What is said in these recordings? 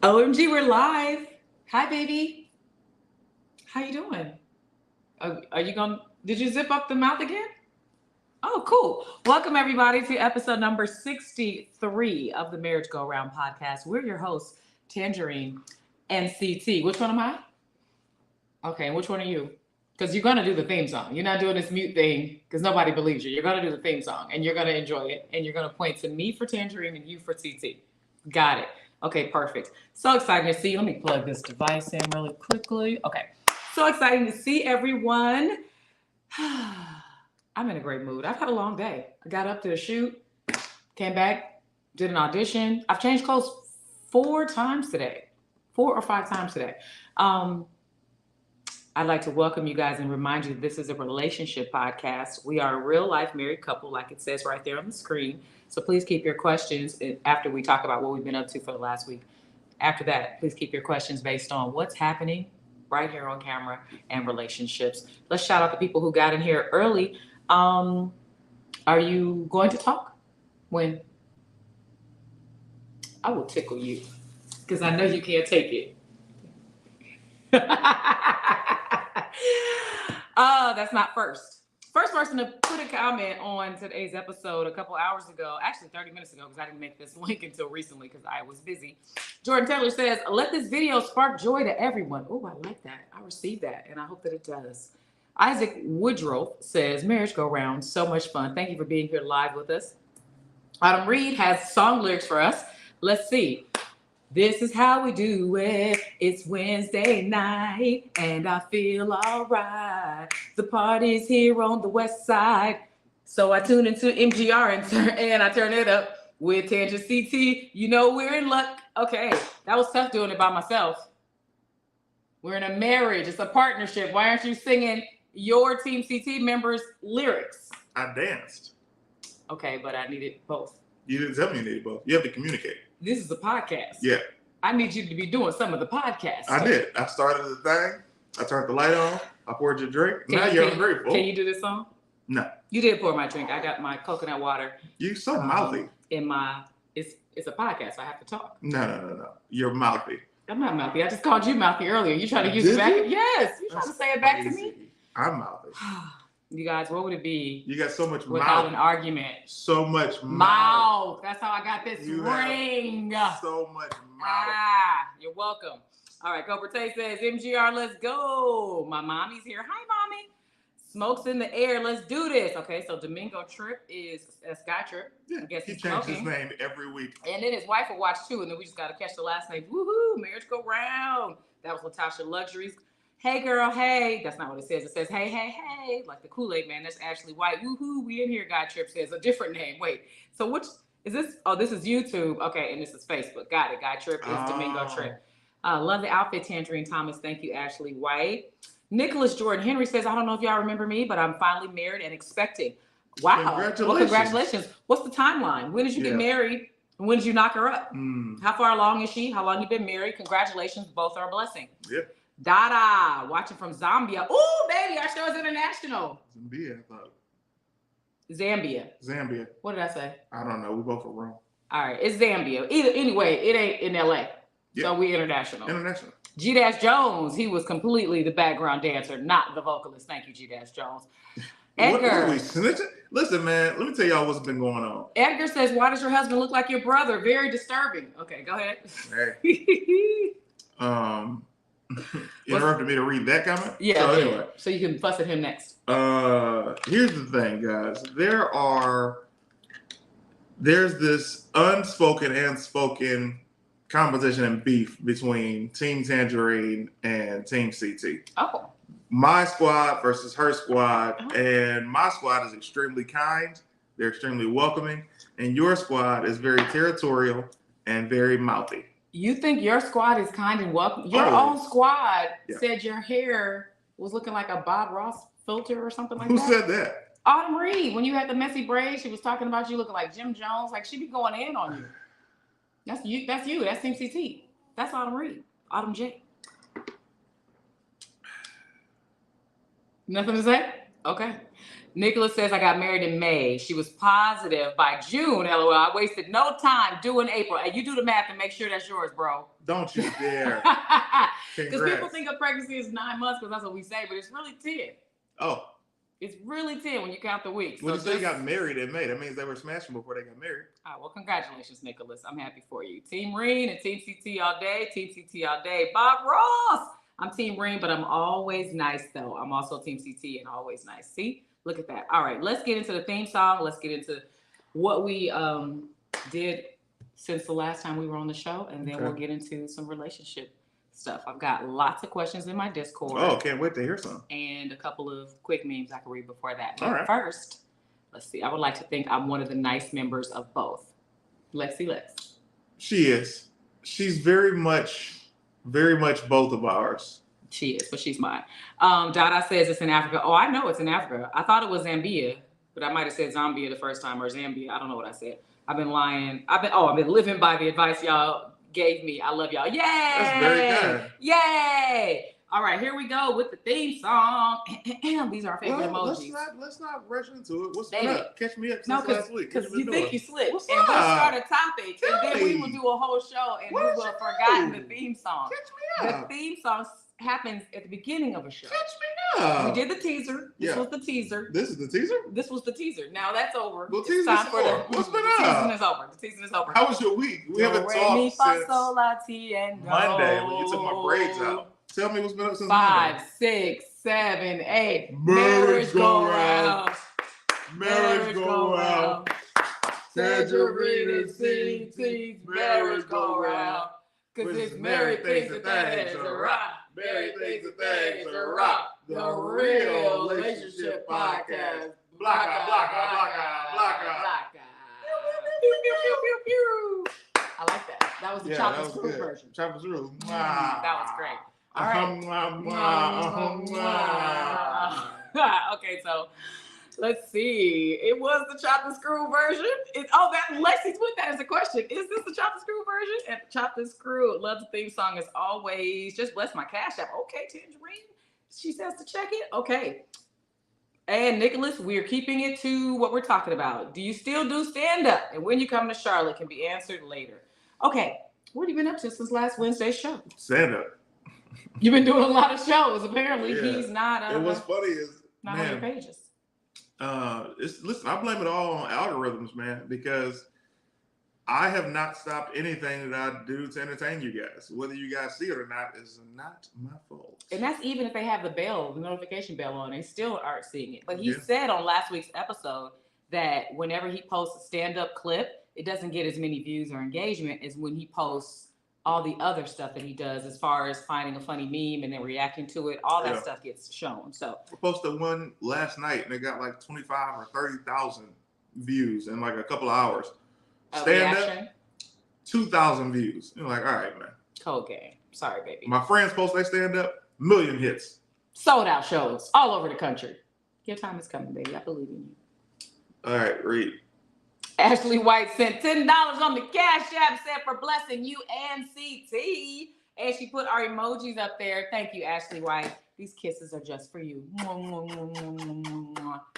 OMG, we're live. Hi, baby. How you doing? Are you going? Did you zip up the mouth again? Oh, cool. Welcome everybody to episode number 63 of the Marriage Go Round podcast. We're your hosts, Tanjareen and CT. Which one am I? Okay, and which one are you? Because you're gonna do the theme song. You're not doing this mute thing because nobody believes you. You're gonna do the theme song and you're gonna enjoy it and you're gonna point to me for Tanjareen and you for TT. Got it. Okay, perfect. So exciting to see you. Let me plug this device in really quickly. Okay. So exciting to see everyone. I'm in a great mood. I've had a long day. I got up to the shoot, came back, did an audition. I've changed clothes 4 or 5 times today. I'd like to welcome you guys and remind you that this is a relationship podcast. We are a real life married couple, like it says right there on the screen. So please keep your questions after we talk about what we've been up to for the last week. After that, please keep your questions based on what's happening right here on camera and relationships. Let's shout out the people who got in here early. Are you going to talk? When? I will tickle you because I know you can't take it. Oh, that's not first. First person to put a comment on today's episode a couple hours ago, actually 30 minutes ago, because I didn't make this link until recently because I was busy. Jordan Taylor says, let this video spark joy to everyone. Oh, I like that. I received that, and I hope that it does. Isaac Woodrow says, Marriage Go Round, so much fun. Thank you for being here live with us. Autumn Reed has song lyrics for us. Let's see. This is how we do it. It's Wednesday night and I feel all right. The party's here on the west side. So I tune into MGR and I turn it up with Tangent CT. You know we're in luck. Okay, that was tough doing it by myself. We're in a marriage. It's a partnership. Why aren't you singing your Team CT members' lyrics? I danced. Okay, but I needed both. You didn't tell me you needed both. You have to communicate. This is a podcast. Yeah. I need you to be doing some of the podcasts. I did. I started the thing. I turned the light on. I poured your drink. Now you're ungrateful. Can you do this song? No. You did pour my drink. I got my coconut water. You so mouthy. It's a podcast. I have to talk. No. You're mouthy. I'm not mouthy. I just called you mouthy earlier. You trying to use it back? Yes. You trying to say it back to me? I'm mouthy. You guys, what would it be? You got so much without mouth. an argument. So much mouth. That's how I got this ring. So much mouth. You're welcome. All right, Cobra Tay says, MGR, let's go. My mommy's here. Hi, mommy. Smoke's in the air. Let's do this. Okay, so Domingo Trip is a Sky Trip. Yeah, I guess he he's changed smoking. his name every week. And then his wife will watch too, and then we just got to catch the last name. Woohoo, Marriage Go Round. That was Latasha Luxuries. Hey, girl, hey. That's not what it says. It says, hey, hey, hey. Like the Kool-Aid man. That's Ashley White. Woohoo, we in here. Guy Trip says a different name. Wait, so which is this? Oh, this is YouTube. Okay, and this is Facebook. Got it. Guy Trip is Domingo Trip. Love the outfit, Tangerine Thomas. Thank you, Ashley White. Nicholas Jordan Henry says, I don't know if y'all remember me, but I'm finally married and expecting. Wow. Congratulations. Well, congratulations. What's the timeline? When did you get married? And when did you knock her up? How far along is she? How long you been married? Congratulations. Both are a blessing. Yep. Dada, watching from Zambia. Ooh, baby, our show is international. Zambia, I thought. Zambia. What did I say? I don't know. We both are wrong. All right, it's Zambia. Anyway, it ain't in LA. Yep. So we international. International. G-Jones, he was completely the background dancer, not the vocalist. Thank you, G-Jones. Edgar. What we snitching? Listen, man, let me tell y'all what's been going on. Edgar says, why does your husband look like your brother? Very disturbing. Okay, go ahead. Hey. Interrupted me to read that comment? Yeah. So anyway. So you can fuss at him next. Here's the thing, guys. There's this unspoken and spoken competition and beef between Team Tangerine and Team CT. Oh. My squad versus her squad, and my squad is extremely kind. They're extremely welcoming, and your squad is very territorial and very mouthy. You think your squad is kind and welcome? Your own squad said your hair was looking like a Bob Ross filter or something like that. Who said that? Autumn Reed. When you had the messy braids, she was talking about you looking like Jim Jones. Like she be going in on you. That's you. That's you. That's Team CT. That's Autumn Reed. Autumn J. Nothing to say? Okay. Nicholas says, I got married in May. She was positive by June. LOL. I wasted no time doing April. And you do the math and make sure that's yours, bro. Don't you dare. Because people think a pregnancy is 9 months because that's what we say, but it's really 10. Oh. It's really 10 when you count the weeks. When you say got married in May, that means they were smashing before they got married. All right, well, congratulations, Nicholas. I'm happy for you. Team Reen and Team CT all day. Team CT all day. Bob Ross. I'm Team Reen, but I'm always nice, though. I'm also Team CT and always nice. See? Look at that. All right, let's get into the theme song. Let's get into what we did since the last time we were on the show, and then we'll get into some relationship stuff. I've got lots of questions in my Discord. Oh, can't wait to hear some. And a couple of quick memes I can read before that. But all right. First, let's see. I would like to think I'm one of the nice members of both. Lexi Lex. She is. She's very much both of ours. She is, but she's mine. Dada says it's in Africa. Oh, I know it's in Africa. I thought it was Zambia, but I might have said Zambia the first time or Zambia. I don't know what I said. I've been lying. I've been living by the advice y'all gave me. I love y'all. Yay! That's very good. Yay! All right, here we go with the theme song. These are our favorite emojis. Let's not rush into it. What's up? Catch me up since last week. Because you think you slipped. What's and up? we'll start a topic. Tell and then me. we will do a whole show and we will have forgotten the theme song. Catch me up. The theme song happens at the beginning of a show. Catch me up. We did the teaser. This was the teaser. This is the teaser? This was the teaser. Now that's over. The It's time for the What's been season up? is over. The season is over. How was your week? We haven't talked since Monday when you took my braids out. Tell me what's been up since 5, 6, 7, 8. Marriage go round. Marriage go round. Tanjareen and CT's marriage go round. Cause it's married things and things are rock. Married things and things are rock. The real relationship podcast. Blocka. I like that. That was the chocolate screw version. Chocolate screw. That was great. All right. Okay, so let's see. It was the chocolate screw version. That Lexi put that as a question. Is this the chocolate screw version? And chocolate screw. Love the theme song as always. Just bless my Cash App. Okay, Tanjareen. She says to check it. Okay. And Nicholas, we're keeping it to what we're talking about. Do you still do stand-up? And when you come to Charlotte can be answered later. Okay. What have you been up to since last Wednesday's show? Stand-up. You've been doing a lot of shows. Apparently, Yeah. He's not. And what's funny is, not on your pages. Listen, I blame it all on algorithms, man, because I have not stopped anything that I do to entertain you guys. Whether you guys see it or not is not my fault. And that's even if they have the notification bell on, they still aren't seeing it. But he said on last week's episode that whenever he posts a stand-up clip, it doesn't get as many views or engagement as when he posts all the other stuff that he does as far as finding a funny meme and then reacting to it. All that stuff gets shown. So I posted one last night and it got like 25 or 30,000 views in like a couple of hours. Stand up, 2,000 views. You're like, all right, man. Cold game. Sorry, baby. My friends post they stand up, million hits. Sold out shows all over the country. Your time is coming, baby. I believe in you. All right, read. Ashley White sent $10 on the Cash App, said for blessing you and CT. And she put our emojis up there. Thank you, Ashley White. These kisses are just for you.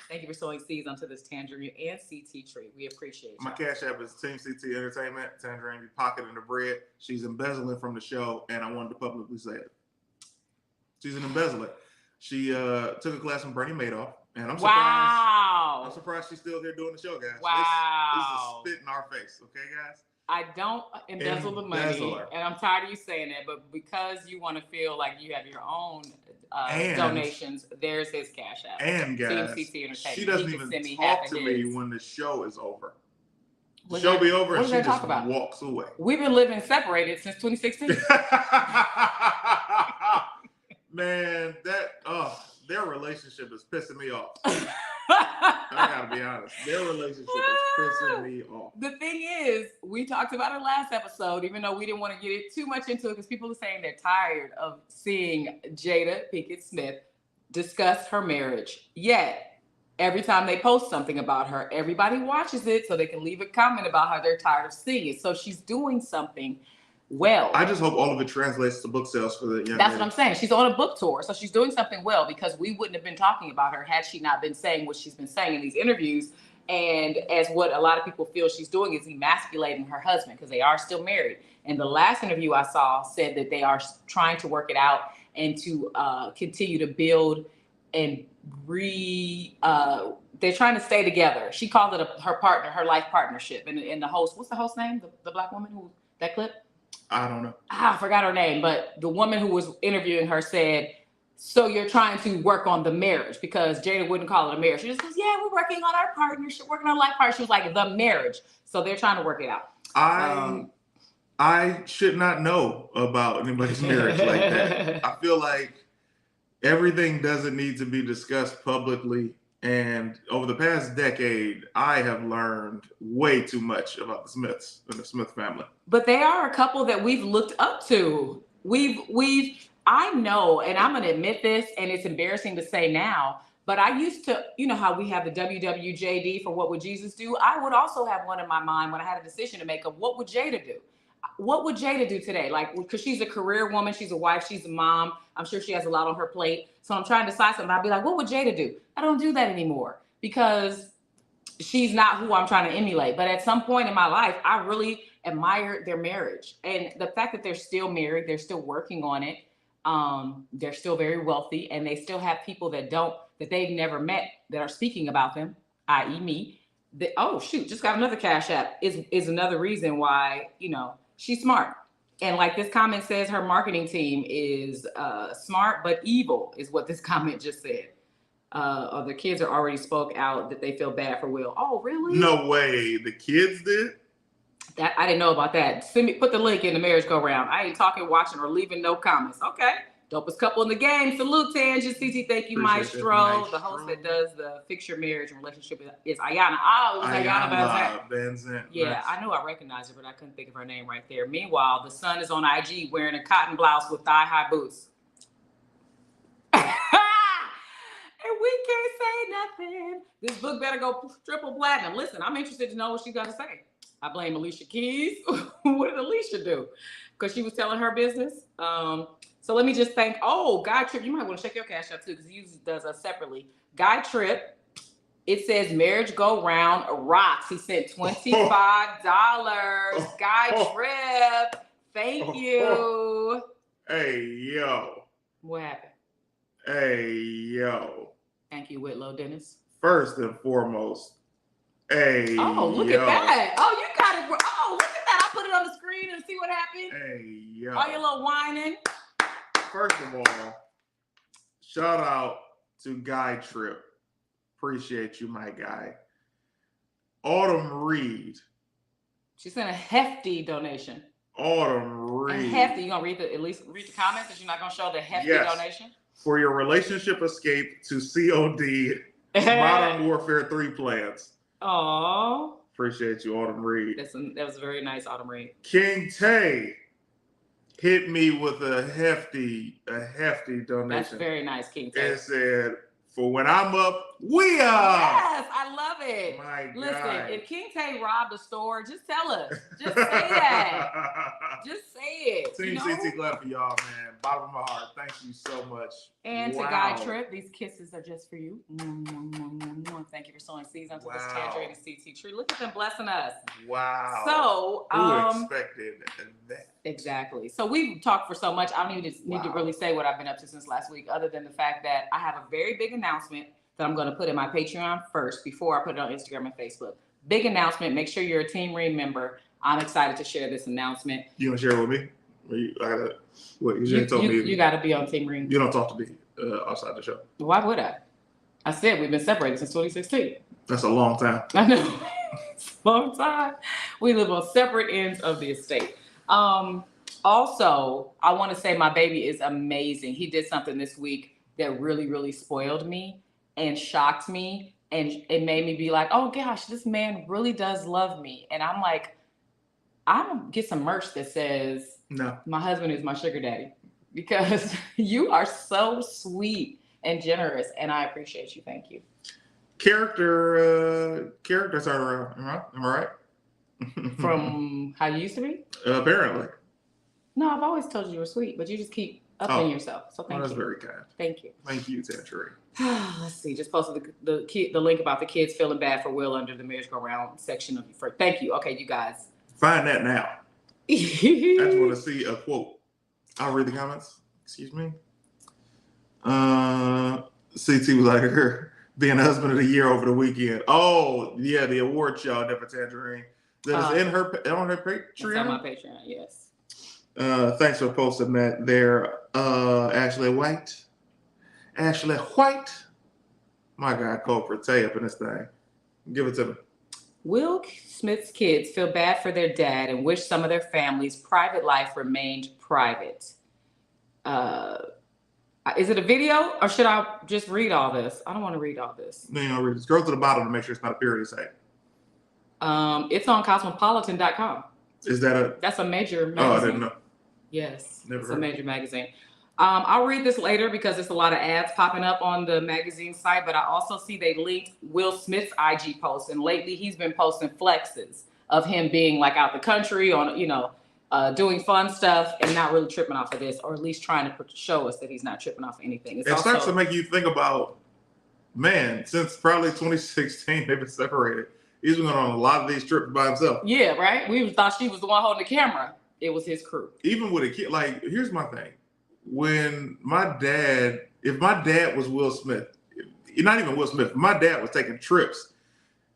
Thank you for sowing seeds onto this Tanjareen and CT tree. We appreciate you. My Cash App is Team CT Entertainment. Tanjareen be pocketing the bread. She's embezzling from the show, and I wanted to publicly say it. She's an embezzler. She took a class from Bernie Madoff, and I'm surprised. Wow. I'm surprised she's still here doing the show, guys. Wow. This is a spit in our face, okay, guys? I don't embezzle the money, and I'm tired of you saying that, but because you want to feel like you have your own donations, there's his Cash App. And guys, she doesn't even talk to me when the show is over. The show be over and she just walks away. We've been living separated since 2016. Man, their relationship is pissing me off. I gotta be honest. Their relationship is pissing me off. The thing is, we talked about it last episode, even though we didn't want to get it too much into it because people are saying they're tired of seeing Jada Pinkett Smith discuss her marriage. Yet, every time they post something about her, everybody watches it so they can leave a comment about how they're tired of seeing it. So she's doing something well. I just hope all of it translates to book sales for the young That's lady. what I'm saying. She's on a book tour, so she's doing something well, because we wouldn't have been talking about her had she not been saying what she's been saying in these interviews. And as what a lot of people feel she's doing is emasculating her husband, because they are still married. And the last interview I saw said that they are trying to work it out and to continue to build and they're trying to stay together. She called it her partner, her life partnership. And the host, what's the host name? The black woman who, that clip? I don't know. I forgot her name, but the woman who was interviewing her said, so you're trying to work on the marriage, because Jada wouldn't call it a marriage. She just goes, yeah, we're working on our partnership, working on life partnership. She was like, the marriage. So they're trying to work it out. I should not know about anybody's marriage like that. I feel like everything doesn't need to be discussed publicly. And over the past decade, I have learned way too much about the Smiths and the Smith family. But they are a couple that we've looked up to. I know, and I'm going to admit this, and it's embarrassing to say now, but I used to, you know how we have the WWJD for What Would Jesus Do? I would also have one in my mind when I had a decision to make of what would Jada do? What would Jada do today? Like, because she's a career woman, she's a wife, she's a mom. I'm sure she has a lot on her plate. So I'm trying to decide something. I'd be like, what would Jada do? I don't do that anymore because she's not who I'm trying to emulate. But at some point in my life, I really admired their marriage. And the fact that they're still married, they're still working on it. They're still very wealthy, and they still have people that they've never met that are speaking about them, i.e. me. Oh, shoot, just got another Cash App is another reason why, she's smart. And like this comment says, her marketing team is smart but evil, is what this comment just said. The kids are already spoke out that they feel bad for Will. Oh, really? No way. The kids did? That I didn't know about that. Put the link in the marriage go round. I ain't talking, watching, or leaving no comments. Okay. Dopest couple in the game. Salute, Tanjareen. CC, thank you, Maestro. The host that does the Fix Your Marriage and Relationship is Ayana. Oh, it was Ayana Van Yeah, nice. I knew I recognized her, but I couldn't think of her name right there. Meanwhile, the son is on IG wearing a cotton blouse with thigh-high boots. And we can't say nothing. This book better go triple platinum. Listen, I'm interested to know what she's got to say. I blame Alicia Keys. What did Alicia do? Because she was telling her business. So let me just thank, Guy Trip. You might want to check your Cash App too, because he usually does us separately. Guy Trip. It says marriage go round rocks. He sent $25. Guy Trip. Thank you. Hey, yo. What happened? Hey, yo. Thank you, Whitlow Dennis. First and foremost, hey, look at that. Oh, you got it. Oh, look at that. I'll put it on the screen and see what happened. Hey, yo. All your little whining. First of all, shout out to Guy Trip. Appreciate you, my guy. Autumn Reed. She sent a hefty donation. Autumn Reed. A hefty. You gonna at least read the comments, because you're not gonna show the hefty donation? For your relationship escape to COD Modern Warfare 3 plans. Aww. Appreciate you, Autumn Reed. That was very nice, Autumn Reed. King Tay hit me with a hefty donation. That's very nice, King Tay. And said, for when I'm up, we are. Yes, I love it. My Listen, God. if King Tay robbed a store, just tell us. Just say that. Just say it. Team CT, glad for y'all, man. Bottom of my heart, thank you so much. And to Guy Trip, these kisses are just for you. Thank you for sowing seeds onto this Tanjareen and CT tree. Look at them blessing us. Wow. So, who expected that? Exactly. So we've talked for so much. I don't even need to really say what I've been up to since last week, other than the fact that I have a very big announcement that I'm going to put in my Patreon first before I put it on Instagram and Facebook. Big announcement. Make sure you're a Team Ream member. I'm excited to share this announcement. You want to share it with me? You got to be on Team Ream. You don't talk to me outside the show. Why would I? I said we've been separated since 2016. That's a long time. I know. It's a long time. We live on separate ends of the estate. Also, I want to say my baby is amazing. He did something this week that really, really spoiled me and shocked me. And it made me be like, oh gosh, this man really does love me. And I'm like, I'm going to get some merch that says, no, my husband is my sugar daddy, because you are so sweet and generous. And I appreciate you. Thank you. Character turnaround. Am I right? From how you used to be? Apparently. No, I've always told you were sweet, but you just keep upping yourself. So thank that's you. very kind. Thank you. Thank you, Tanjareen. Let's see. Just posted the link about the kids feeling bad for Will under the merry-go-round section of your. Thank you. Okay, you guys. Find that now. I just want to see a quote. I'll read the comments. Excuse me. CT was like her being husband of the year over the weekend. Oh yeah, the award show there for Tanjareen. That is in her on her Patreon. It's on my Patreon. Yes. Thanks for posting that there, Ashley White. Ashley White. My God, Cole up in this thing. Give it to me. Will Smith's kids feel bad for their dad and wish some of their family's private life remained private. Is it a video or should I just read all this? I don't want to read all this. No, you don't read it. Scroll to the bottom to make sure it's not a purity site. It's on cosmopolitan.com. Is that That's a major magazine. Oh, I didn't know. Yes, Never it's heard. a major magazine. I'll read this later because there's a lot of ads popping up on the magazine site, but I also see they linked Will Smith's IG post, and lately he's been posting flexes of him being like out the country on, doing fun stuff and not really tripping off of this, or at least trying to show us that he's not tripping off of anything. It starts to make you think about, man, since probably 2016 they've been separated. He's been on a lot of these trips by himself. Yeah, right? We thought she was the one holding the camera. It was his crew. Even with a kid, like, here's my thing. If my dad was Will Smith, not even Will Smith, if my dad was taking trips,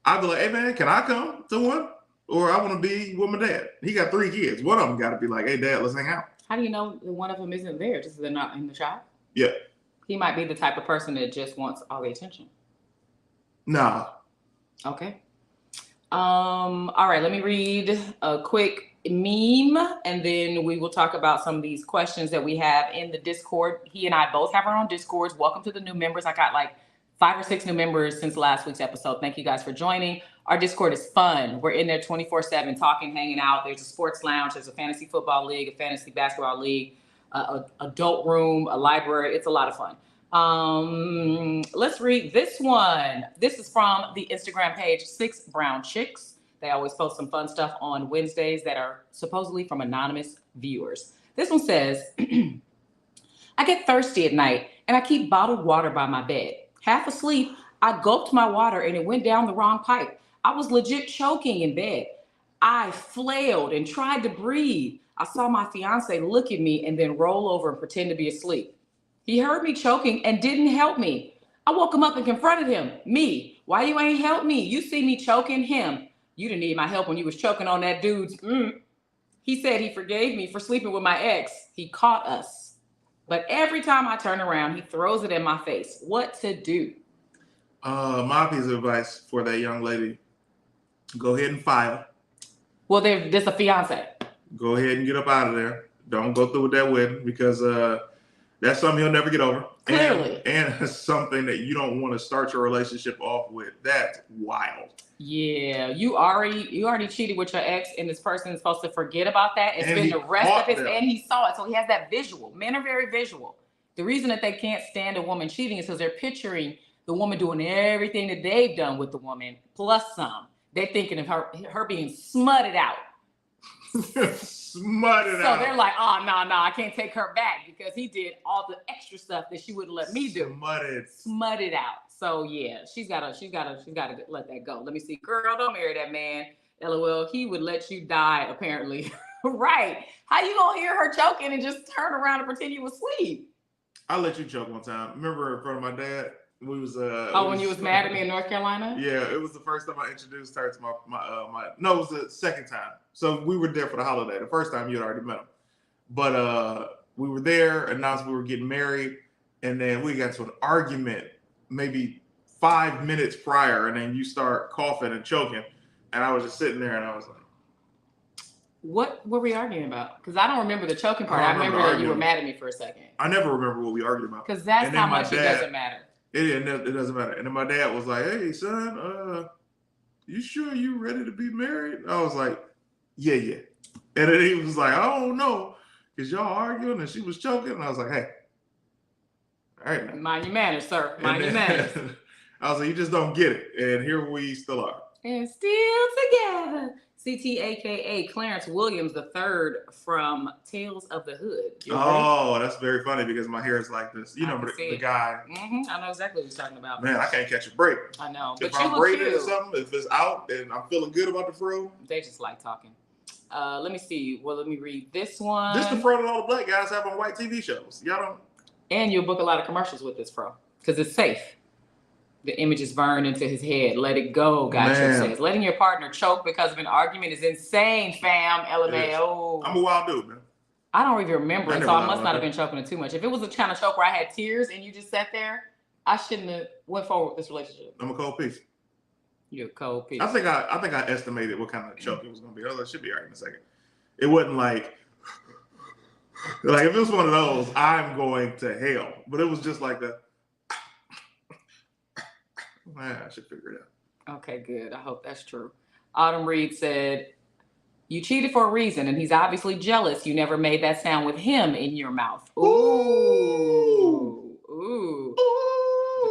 I'd be like, hey man, can I come to one? Or I want to be with my dad. He got 3 kids. One of them got to be like, hey dad, let's hang out. How do you know that one of them isn't there? Just they're not in the shot? Yeah. He might be the type of person that just wants all the attention. Nah. Okay. All right, let me read a quick meme and then we will talk about some of these questions that we have in the Discord. He and I both have our own Discords. Welcome to the new members. I got like 5 or 6 new members since last week's episode. Thank you guys for joining. Our Discord is fun. We're in there 24/7 talking, hanging out. There's a sports lounge. There's a fantasy football league, a fantasy basketball league, adult room, a library. It's a lot of fun. Let's read this one. This is from the Instagram page 6 Brown Chicks. They always post some fun stuff on Wednesdays that are supposedly from anonymous viewers. This one says, I get thirsty at night and I keep bottled water by my bed. Half asleep, I gulped my water and it went down the wrong pipe. I was legit choking in bed. I flailed and tried to breathe. I saw my fiance look at me and then roll over and pretend to be asleep. He heard me choking and didn't help me. I woke him up and confronted him. Me, why you ain't help me? You see me choking him. You didn't need my help when you was choking on that dude's. He said he forgave me for sleeping with my ex. He caught us. But every time I turn around, he throws it in my face. What to do? My piece of advice for that young lady, go ahead and file. Well, there's a fiance. Go ahead and get up out of there. Don't go through with that wedding because that's something he'll never get over. Clearly. And it's something that you don't want to start your relationship off with. That's wild. Yeah, you already cheated with your ex, and this person is supposed to forget about that and spend the rest of his, and he saw it, so he has that visual. Men are very visual. The reason that they can't stand a woman cheating is because they're picturing the woman doing everything that they've done with the woman, plus some. They're thinking of her being smutted out. Smutted out. So they're like, oh, no, I can't take her back because he did all the extra stuff that she wouldn't let me do. Smutted out. So yeah, she's gotta let that go. Let me see. Girl, don't marry that man. LOL, he would let you die, apparently. Right. How you gonna hear her choking and just turn around and pretend you was asleep? I let you choke one time. Remember in front of my dad? We was when you was mad at me in North Carolina? Yeah, it was the first time I introduced her to my no, it was the second time. So we were there for the holiday. The first time you had already met him. But we were there, announced we were getting married, and then we got to an argument maybe 5 minutes prior, and then you start coughing and choking. And I was just sitting there and I was like, what were we arguing about? Because I don't remember the choking part. I remember that you were mad at me for a second. I never remember what we argued about. Because that's how much it doesn't matter. It doesn't matter. And then my dad was like, hey, son, you sure you ready to be married? I was like, yeah. And then he was like, I don't know, because y'all arguing and she was choking. And I was like, hey, all right. Mind your manners, sir. Mind your manners. I was like, you just don't get it. And here we still are. And still together. CT, aka Clarence Williams III from Tales of the Hood. Oh, that's very funny because my hair is like this. You know, the guy. I know exactly what you're talking about. Man, I can't catch a break. I know. If but I'm braided or something, if it's out and I'm feeling good about the fro. They just like talking. Let me see. Well, let me read this one. This is the fro that all the black guys have on white TV shows. Y'all don't. And you'll book a lot of commercials with this fro because it's safe. The image is burned into his head. Let it go, Gotcha says. Letting your partner choke because of an argument is insane, fam. LMAO. I'm a wild dude, man. I don't even remember it, so I must not have been choking it too much. If it was a kind of choke where I had tears and you just sat there, I shouldn't have went forward with this relationship. I'm a cold piece. You're a cold piece. I think I estimated what kind of choke it was going to be. It should be all right in a second. It wasn't like if it was one of those, I'm going to hell. But it was just like a. I should figure it out. Okay, good. I hope that's true. Autumn Reed said, you cheated for a reason, and he's obviously jealous you never made that sound with him in your mouth. Ooh. Ooh.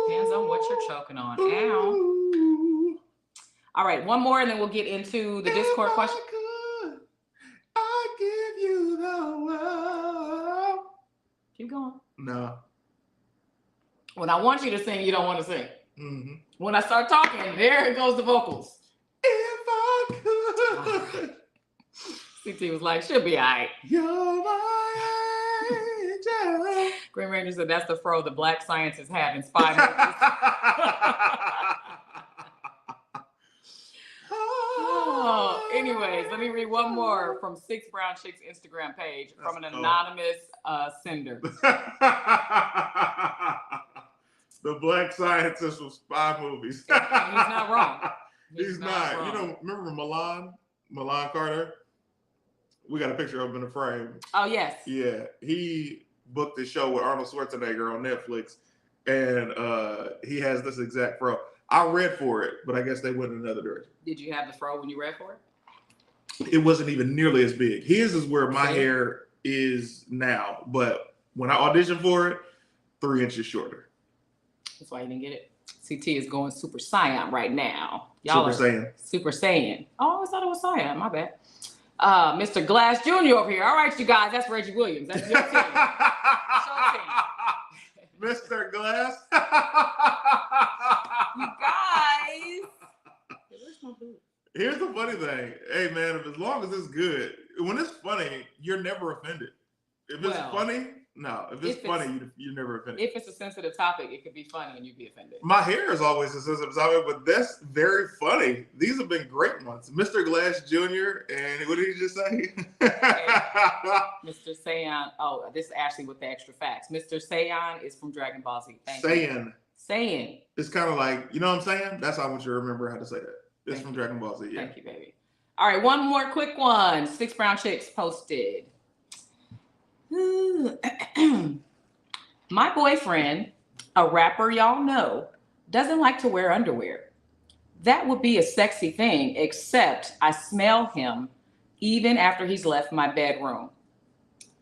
Depends on what you're choking on. Ow. All right, one more, and then we'll get into the Discord question. I give you the world. Keep going. No. When I want you to sing, you don't want to sing. Mm-hmm. When I start talking, there goes the vocals. If I could. CT was like, she'll be all right. You're my angel. Green Ranger said that's the fro the black scientists have in spy movies. Oh, anyways, let me read one more from Six Brown Chicks Instagram page from an anonymous sender. The black scientist from spy movies. He's not wrong. He's not. Wrong. You know, remember Milan Carter? We got a picture of him in the frame. Oh, yes. Yeah. He booked the show with Arnold Schwarzenegger on Netflix, and he has this exact fro. I read for it, but I guess they went in another direction. Did you have the fro when you read for it? It wasn't even nearly as big. His is where my hair is now, but when I auditioned for it, 3 inches shorter. That's why you didn't get it. CT is going Super Saiyan right now. Y'all Super Saiyan. Super Saiyan. Oh, I thought it was Saiyan. My bad. Mr. Glass Jr. over here. All right, you guys. That's Reggie Williams. That's your team. Mr. Glass. You guys. Where's my boot? Here's the funny thing. Hey, man, as long as it's good, when it's funny, you're never offended. If it's funny, no. If it's funny, you're never offended. If it's a sensitive topic, it could be funny and you'd be offended. My hair is always a sensitive topic, but that's very funny. These have been great ones. Mr. Glass Jr. and what did he just say? Mr. Saiyan. Oh, this is actually with the extra facts. Mr. Saiyan is from Dragon Ball Z. Saiyan. It's kind of like, you know what I'm saying? That's how I want you to remember how to say that. It's from Dragon Ball Z. Yeah. Thank you, baby. All right, one more quick one. Six Brown Chicks posted. My boyfriend, a rapper y'all know, doesn't like to wear underwear. That would be a sexy thing, except I smell him even after he's left my bedroom.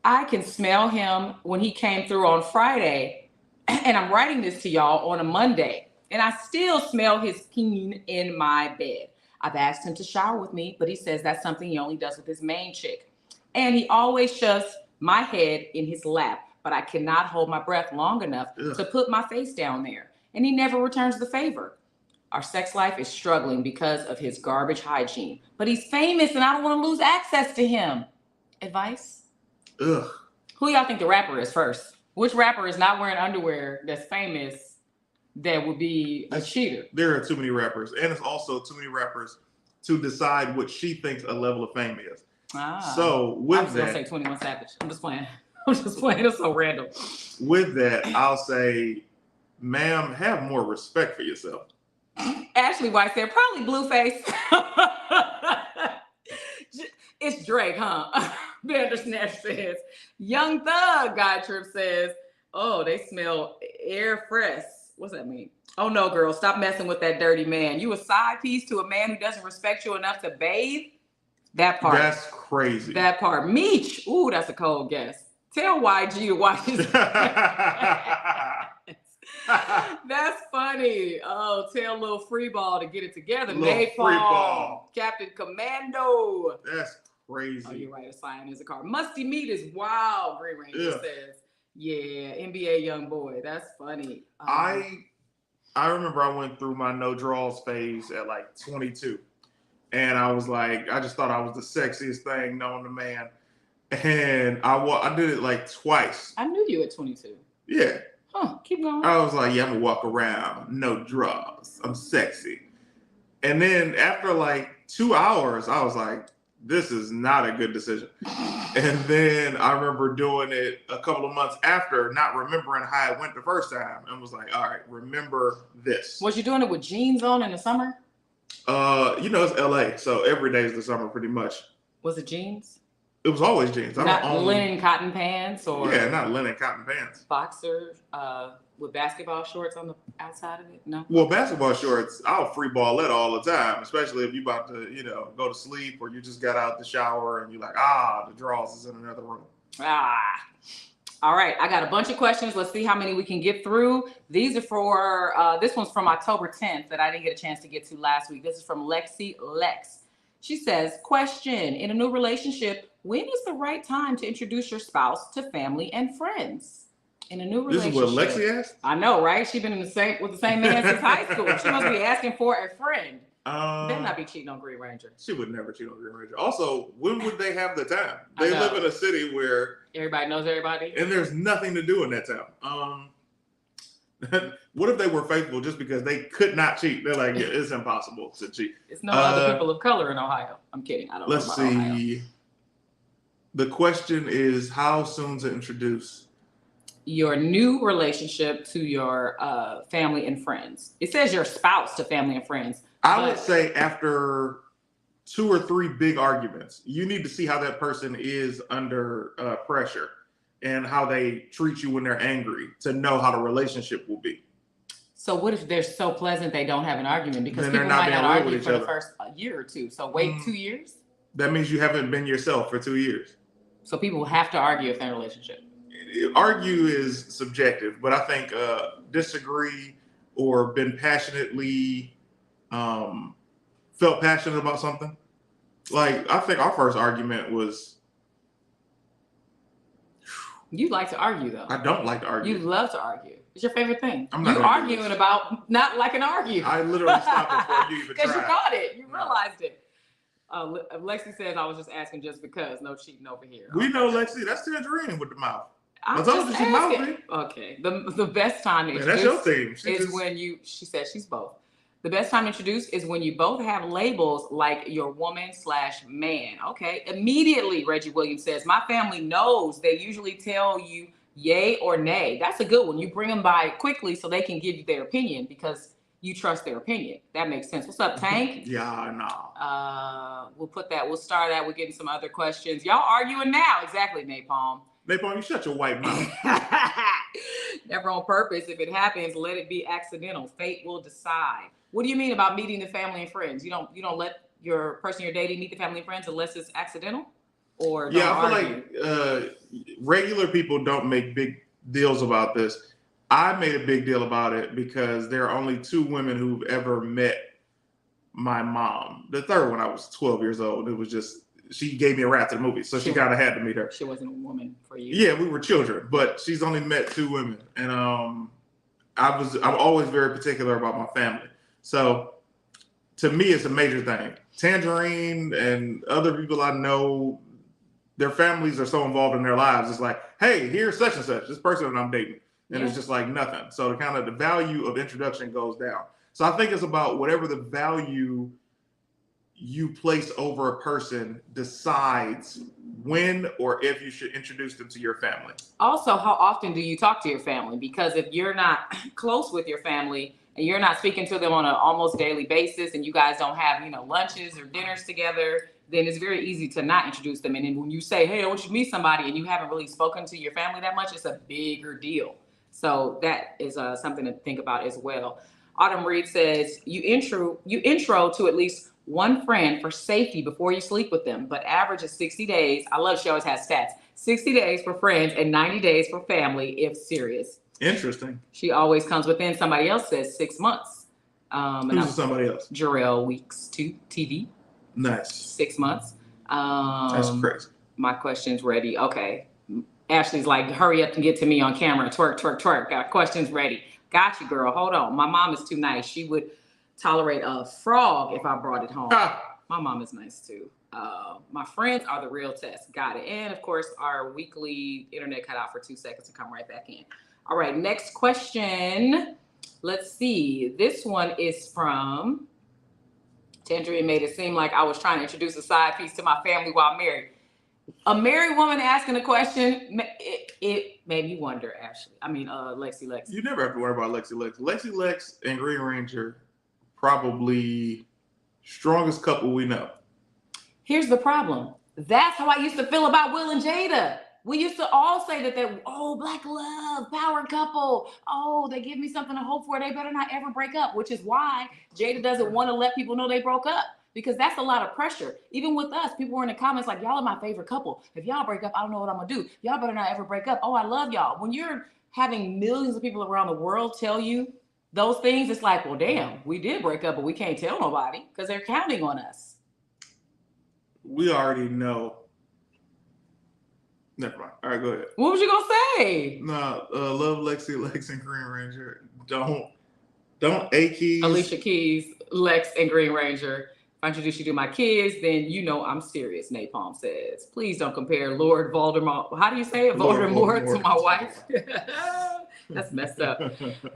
I can smell him when he came through on Friday, and I'm writing this to y'all on a Monday, and I still smell his peen in my bed. I've asked him to shower with me, but he says that's something he only does with his main chick. And he always shoves my head in his lap, but I cannot hold my breath long enough to put my face down there. And he never returns the favor. Our sex life is struggling because of his garbage hygiene, but he's famous and I don't want to lose access to him. Advice? Ugh. Who y'all think the rapper is first? Which rapper is not wearing underwear that's famous that would be a cheater? There are too many rappers, and it's also too many rappers to decide what she thinks a level of fame is. So with I was gonna say 21 Savage. I'm just playing. It's so random. With that, I'll say, ma'am, have more respect for yourself. Ashley White said, probably Blueface. It's Drake, huh? Bandersnatch says. Young Thug Guy Trip says, oh, they smell air fresh. What's that mean? Oh no, girl, stop messing with that dirty man. You a side piece to a man who doesn't respect you enough to bathe? That part. That's crazy. That part. Meech. Ooh, that's a cold guess. Tell YG to watch his That's funny. Oh, tell little free ball to get it together. Little Napalm, free ball. Captain Commando. That's crazy. Oh, you're right. A cyan is a car. Musty meat is wild. Green Ranger says, "Yeah, NBA young boy." That's funny. I remember I went through my no draws phase at like 22, and I was like, I just thought I was the sexiest thing known to man, and I did it like twice. I knew you at 22. Yeah. Huh? Keep going. I was like, yeah, I'm gonna walk around, no draws. I'm sexy. And then after like 2 hours, I was like, this is not a good decision. And then I remember doing it a couple of months after, not remembering how it went the first time, and was like, all right, remember this. Was you doing it with jeans on in the summer? It's LA, so every day is the summer pretty much. Was it jeans? It was always jeans. Not linen cotton pants or not linen cotton pants. Boxer with basketball shorts on the outside of it? No. Well, basketball shorts, I'll free ball it all the time, especially if you about to, go to sleep or you just got out the shower and you're like, the drawers is in another room. All right, I got a bunch of questions. Let's see how many we can get through. These are for, this one's from October 10th that I didn't get a chance to get to last week. This is from Lexi Lex. She says, question, in a new relationship, when is the right time to introduce your spouse to family and friends? In a new relationship. This is what Lexi asked? I know, right? She's been with the same man since high school. She must be asking for a friend. Better not be cheating on Green Ranger. She would never cheat on Green Ranger. Also, when would they have the time? They live in a city where everybody knows everybody. And there's nothing to do in that town. What if they were faithful just because they could not cheat? They're like, it's impossible to cheat. It's no other people of color in Ohio. I'm kidding. I don't know about Ohio. Let's see. The question is how soon to introduce your new relationship to your family and friends. It says your spouse to family and friends. I would say after 2 or 3 big arguments, you need to see how that person is under pressure and how they treat you when they're angry to know how the relationship will be. So what if they're so pleasant they don't have an argument? Because people might not argue for the first year or two. So wait 2 years? That means you haven't been yourself for 2 years. So people have to argue if they're in a relationship. Argue is subjective, but I think disagree or been passionately felt passionate about something. Like I think our first argument was. You like to argue though. I don't like to argue. You love to argue. It's your favorite thing. I'm not arguing about not liking to argue. I literally stopped before you even tried. Because you caught it. You realized it. Lexi says I was just asking just because. No cheating over here. We know Lexi. That's Tanjareen with the mouth. I told you she's mouthy. Okay. The best time to introduce that's your team. is when you. She says she's both. The best time to introduce is when you both have labels like your woman/man. Okay. Immediately, Reggie Williams says, my family knows. They usually tell you yay or nay. That's a good one. You bring them by quickly so they can give you their opinion because you trust their opinion. That makes sense. What's up, Tank? Yeah, no. We'll start out with getting some other questions. Y'all arguing now. Exactly, Napalm. Napalm, you shut your white mouth. Never on purpose. If it happens, let it be accidental. Fate will decide. What do you mean about meeting the family and friends? You don't let your person you're dating meet the family and friends unless it's accidental? Or don't argue? I feel like regular people don't make big deals about this. I made a big deal about it because there are only 2 women who've ever met my mom. The third one, I was 12 years old. It was just, she gave me a rat to the movie, so she kind of had to meet her. She wasn't a woman for you. Yeah, we were children, but she's only met 2 women. And I'm always very particular about my family. So to me, it's a major thing. Tanjareen and other people I know, their families are so involved in their lives. It's like, hey, here's such and such, this person that I'm dating. And it's just like nothing. So the value of introduction goes down. So I think it's about whatever the value you place over a person decides when or if you should introduce them to your family. Also, how often do you talk to your family? Because if you're not close with your family and you're not speaking to them on an almost daily basis and you guys don't have, lunches or dinners together, then it's very easy to not introduce them. And then when you say, hey, I want you to meet somebody and you haven't really spoken to your family that much, it's a bigger deal. So that is something to think about as well. Autumn Reed says, you intro to at least one friend for safety before you sleep with them, but average is 60 days. I love she always has stats. 60 days for friends and 90 days for family if serious. Interesting. She always comes within. Somebody else says 6 months. Who's somebody else? Jarrell Weeks 2 TV. Nice. 6 months. That's crazy. My question's ready. Okay. Ashley's like, hurry up and get to me on camera. Twerk, twerk, twerk. Got questions ready. Got you, girl. Hold on. My mom is too nice. She would tolerate a frog if I brought it home. My mom is nice too. My friends are the real test. Got it. And of course, our weekly internet cut out for 2 seconds to come right back in. All right, next question. Let's see. This one is from Tanjareen. Made it seem like I was trying to introduce a side piece to my family while married. A married woman asking a question, it made me wonder, Ashley. I mean, Lexi Lex. You never have to worry about Lexi Lex. Lexi Lex and Green Ranger, probably strongest couple we know. Here's the problem. That's how I used to feel about Will and Jada. We used to all say that they're, black love, power couple. They give me something to hope for. They better not ever break up, which is why Jada doesn't want to let people know they broke up. Because that's a lot of pressure. Even with us, people were in the comments like, y'all are my favorite couple. If y'all break up, I don't know what I'm gonna do. Y'all better not ever break up. I love y'all. When you're having millions of people around the world tell you those things, it's like, well, damn, we did break up, but we can't tell nobody because they're counting on us. We already know. Never mind. All right, go ahead. What was you gonna say? No, love Lexi Lex and Green Ranger. Don't A Keys. Alicia Keys, Lex and Green Ranger. If I introduce you to my kids, then you know I'm serious, Napalm says. Please don't compare Lord Voldemort. How do you say it? Voldemort to my wife. That's messed up.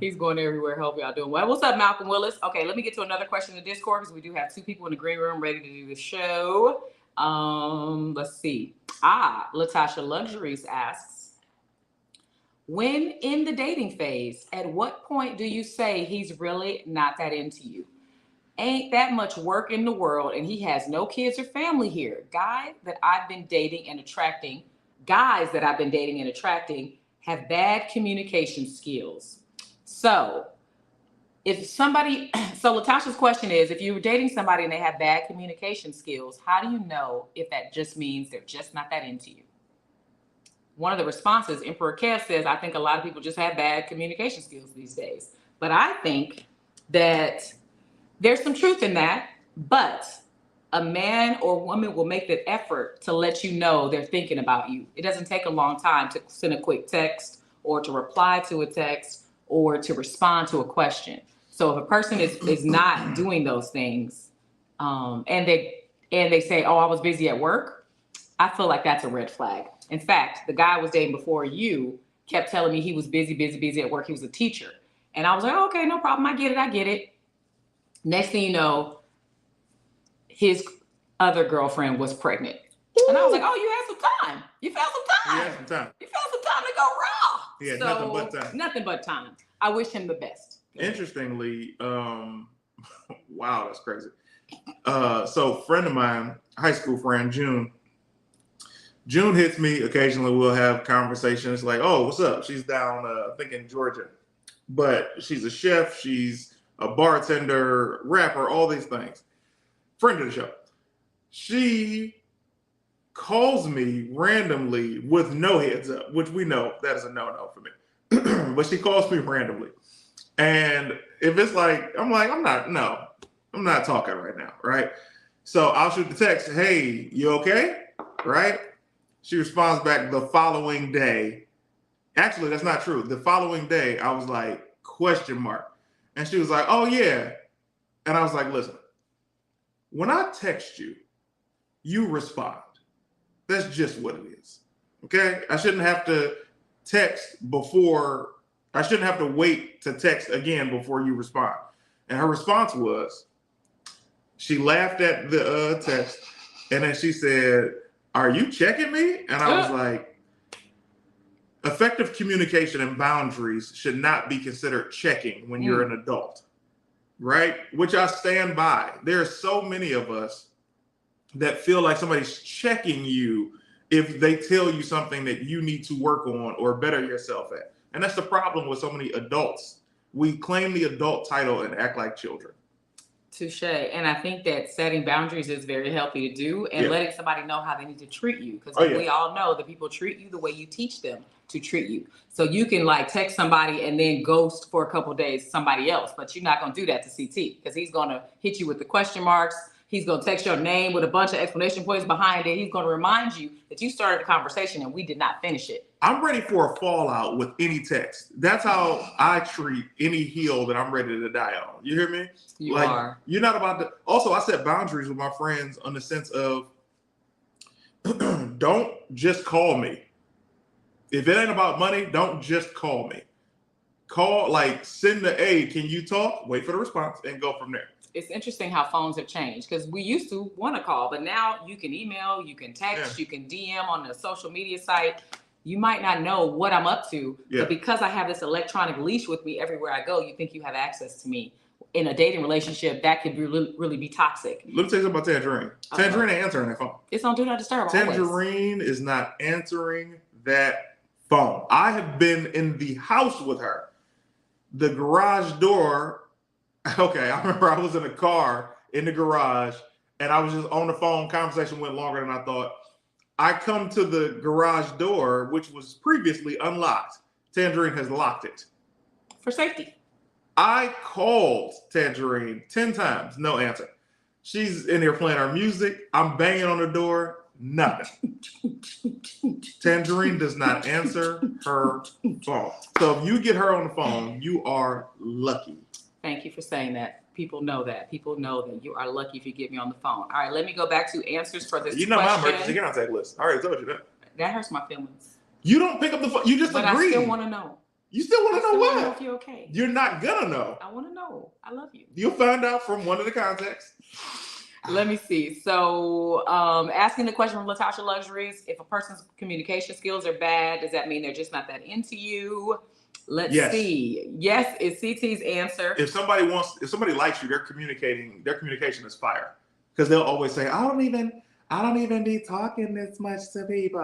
He's going everywhere. Hope y'all doing well. What's up, Malcolm Willis? Okay, let me get to another question in the Discord because we do have 2 people in the green room ready to do the show. Let's see. Latasha Luxuries asks, when in the dating phase, at what point do you say he's really not that into you? Ain't that much work in the world, and he has no kids or family here. Guys that I've been dating and attracting have bad communication skills. So Latasha's question is, if you're dating somebody and they have bad communication skills, how do you know if that just means they're just not that into you? One of the responses, Emperor Kev says, I think a lot of people just have bad communication skills these days. But I think that there's some truth in that, but a man or woman will make the effort to let you know they're thinking about you. It doesn't take a long time to send a quick text or to reply to a text or to respond to a question. So if a person is not doing those things, and they say, I was busy at work, I feel like that's a red flag. In fact, the guy I was dating before you kept telling me he was busy at work. He was a teacher. And I was like, okay, no problem. I get it. Next thing you know, his other girlfriend was pregnant. Ooh. And I was like, you had some time. You found some time. You found some time to go raw. Yeah, nothing but time. Nothing but time. I wish him the best. Interestingly, wow, that's crazy. So friend of mine, high school friend, June hits me occasionally. We'll have conversations like, what's up? She's down, I think in Georgia, but she's a chef. She's a bartender, rapper, all these things. Friend of the show. She calls me randomly with no heads up, which we know that is a no-no for me. But she calls me randomly. And if it's like, I'm not talking right now, right? So I'll shoot the text, hey, you okay? Right? She responds back the following day. Actually, that's not true. The following day, I was like, ? And she was like, oh, yeah. And I was like, listen, when I text you, you respond. That's just what it is. Okay? I shouldn't have to wait to text again before you respond. And her response was, she laughed at the text, and then she said, are you checking me? And I was like, effective communication and boundaries should not be considered checking when you're an adult, right? Which I stand by. There are so many of us that feel like somebody's checking you if they tell you something that you need to work on or better yourself at. And that's the problem with so many adults. We claim the adult title and act like children. Touche. And I think that setting boundaries is very healthy to do, and letting somebody know how they need to treat you. Because we all know that people treat you the way you teach them to treat you. So you can like text somebody and then ghost for a couple of days somebody else, but you're not going to do that to CT, because he's going to hit you with the question marks. He's going to text your name with a bunch of exclamation points behind it. He's going to remind you that you started the conversation and we did not finish it. I'm ready for a fallout with any text. That's how I treat any heel that I'm ready to die on. You hear me? You are. You're not about to. Also, I set boundaries with my friends on the sense of don't just call me. If it ain't about money, don't just call me. Call, like, send the, hey, can you talk? Wait for the response and go from there. It's interesting how phones have changed, because we used to want to call, but now you can email, you can text, you can DM on the social media site. You might not know what I'm up to, but because I have this electronic leash with me everywhere I go, you think you have access to me. In a dating relationship, that could really be toxic. Let me tell you something about Tanjareen. Tanjareen ain't answering that phone. It's on Do Not Disturb. Tanjareen is not answering that phone. I have been in the house with her. The garage door. Okay, I remember I was in a car in the garage and I was just on the phone. Conversation went longer than I thought. I come to the garage door, which was previously unlocked. Tanjareen has locked it. For safety. I called Tanjareen 10 times, no answer. She's in here playing her music. I'm banging on the door, nothing. Tanjareen does not answer her phone. So if you get her on the phone, you are lucky. Thank you for saying that. People know that. People know that you are lucky if you get me on the phone. All right, let me go back to answers for this question. You know my emergency contact list. I already told you that. That hurts my feelings. You don't pick up the phone. You just but agree. I still want to know. You still want to know what? Know if you're okay. You're not gonna know. I want to know. I love you. You'll find out from one of the contacts. Let me see. So, asking the question from Latasha Luxuries: if a person's communication skills are bad, does that mean they're just not that into you? Let's see. Yes is CT's answer. If somebody likes you, their communication is fire. Because they'll always say, I don't even be talking this much to people.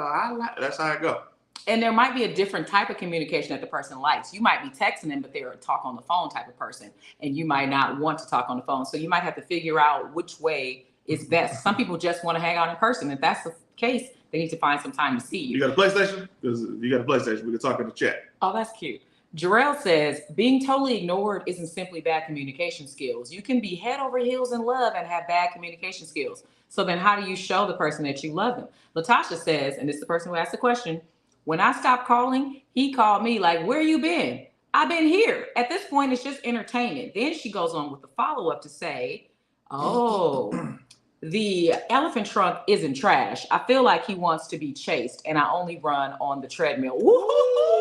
That's how I go. And there might be a different type of communication that the person likes. You might be texting them, but they're a talk on the phone type of person. And you might not want to talk on the phone. So you might have to figure out which way is best. Some people just want to hang out in person. If that's the case, they need to find some time to see you. You got a PlayStation? Because if you got a PlayStation, we can talk in the chat. Oh, that's cute. Jarrell says, being totally ignored isn't simply bad communication skills. You can be head over heels in love and have bad communication skills. So then how do you show the person that you love them? Latasha says, and this is the person who asked the question, when I stopped calling, he called me like, where you been? I've been here. At this point, it's just entertainment. Then she goes on with the follow-up to say, oh, the elephant trunk isn't trash. I feel like he wants to be chased, and I only run on the treadmill. Woo-hoo-hoo!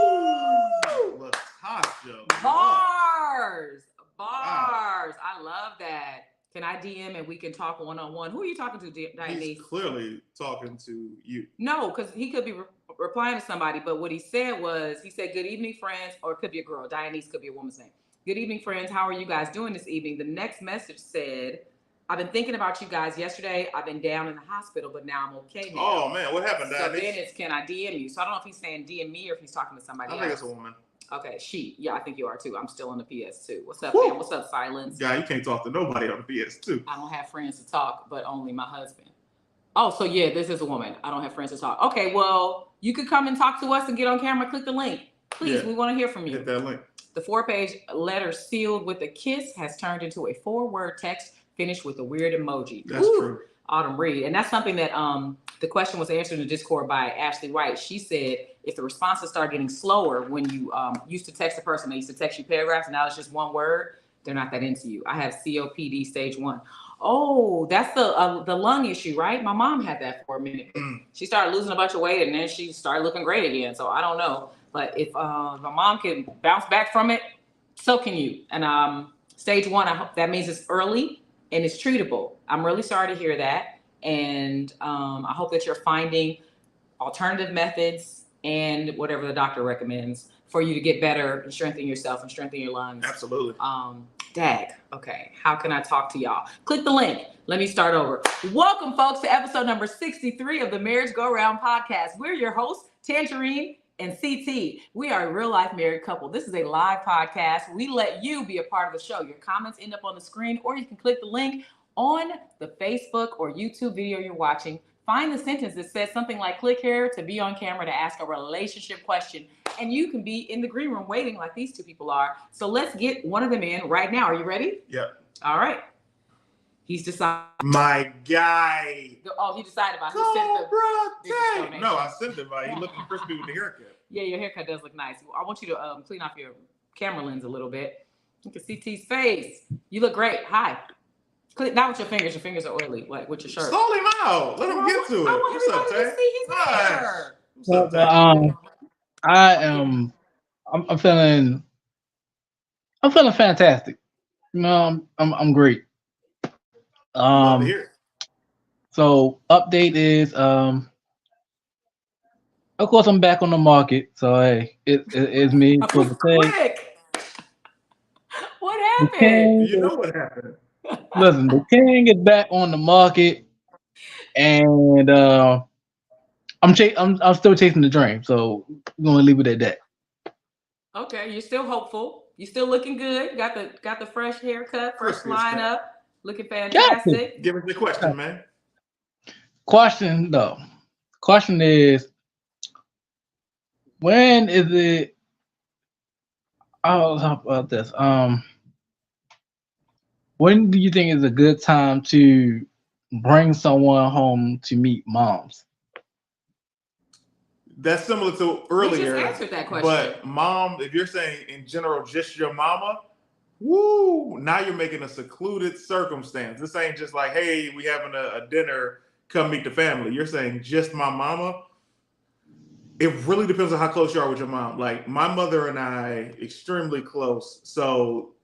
Bars. Wow. I love that. Can I DM and we can talk one-on-one? Who are you talking to, Diane? He's clearly talking to you. No, because he could be replying to somebody, but what he said was, he said, good evening, friends, or it could be a girl. Dianese could be a woman's name. Good evening, friends. How are you guys doing this evening? The next message said, I've been thinking about you guys yesterday. I've been down in the hospital, but now I'm okay now. Oh, man. What happened, Dianese? So then it's, can I DM you? So I don't know if he's saying DM me or if he's talking to somebody else. I think it's a woman. Okay, she. Yeah, I think you are too. I'm still on the PS2. What's up, man? What's up, Silence? Yeah, you can't talk to nobody on the PS2. I don't have friends to talk, but only my husband. Oh, so yeah, this is a woman. I don't have friends to talk. Okay, well, you could come and talk to us and get on camera. Click the link. Please, we want to hear from you. Hit that link. The 4-page letter sealed with a kiss has turned into a 4-word text finished with a weird emoji. That's true. Autumn Reed. And that's something that the question was answered in the Discord by Ashley Wright. She said, if the responses start getting slower when you used to text a person, they used to text you paragraphs, and now it's just one word, they're not that into you. I have COPD stage 1. Oh, that's the lung issue, right? My mom had that for a minute. She started losing a bunch of weight, and then she started looking great again. So I don't know. But if my mom can bounce back from it, so can you. And stage 1, I hope that means it's early and it's treatable. I'm really sorry to hear that. And I hope that you're finding alternative methods and whatever the doctor recommends for you to get better and strengthen yourself and strengthen your lungs. Absolutely. Dag. Okay. How can I talk to y'all? Click the link. Let me start over. Welcome, folks, to episode number 63 of the Marriage Go Round podcast. We're your hosts, Tanjareen and CT. We are a real life married couple. This is a live podcast. We let you be a part of the show. Your comments end up on the screen, or you can click the link on the Facebook or YouTube video you're watching. Find the sentence that says something like click here to be on camera to ask a relationship question. And you can be in the green room waiting like these two people are. So let's get one of them in right now. Are you ready? Yep. All right. He's decided. My guy. Oh, he decided about who sent the No, I sent it by you looking crispy with the haircut. Yeah, your haircut does look nice. I want you to clean off your camera lens a little bit. Look at CT's face. You look great. Hi. Not with your fingers. Your fingers are oily. Like with your shirt. Stall him out. Let him get to it. I want What's up, everybody to see his hair. What's up, Tay? I'm feeling fantastic. You know, I'm great. Love to hear it. So update is of course I'm back on the market. So hey, it's me. Quick. What happened? You know what happened. Listen, the king is back on the market, and I'm still chasing the dream. So we're gonna leave it at that. Okay, you're still hopeful. You still looking good. Got the fresh haircut, fresh lineup, looking fantastic. Give us the question, man. Question is, when is it? I'll talk about this. When do you think is a good time to bring someone home to meet moms? That's similar to earlier. We just answered that question. But mom, if you're saying in general, just your mama, woo, now you're making a secluded circumstance. This ain't just like, hey, we having a dinner, come meet the family. You're saying just my mama. It really depends on how close you are with your mom. Like my mother and I, extremely close. So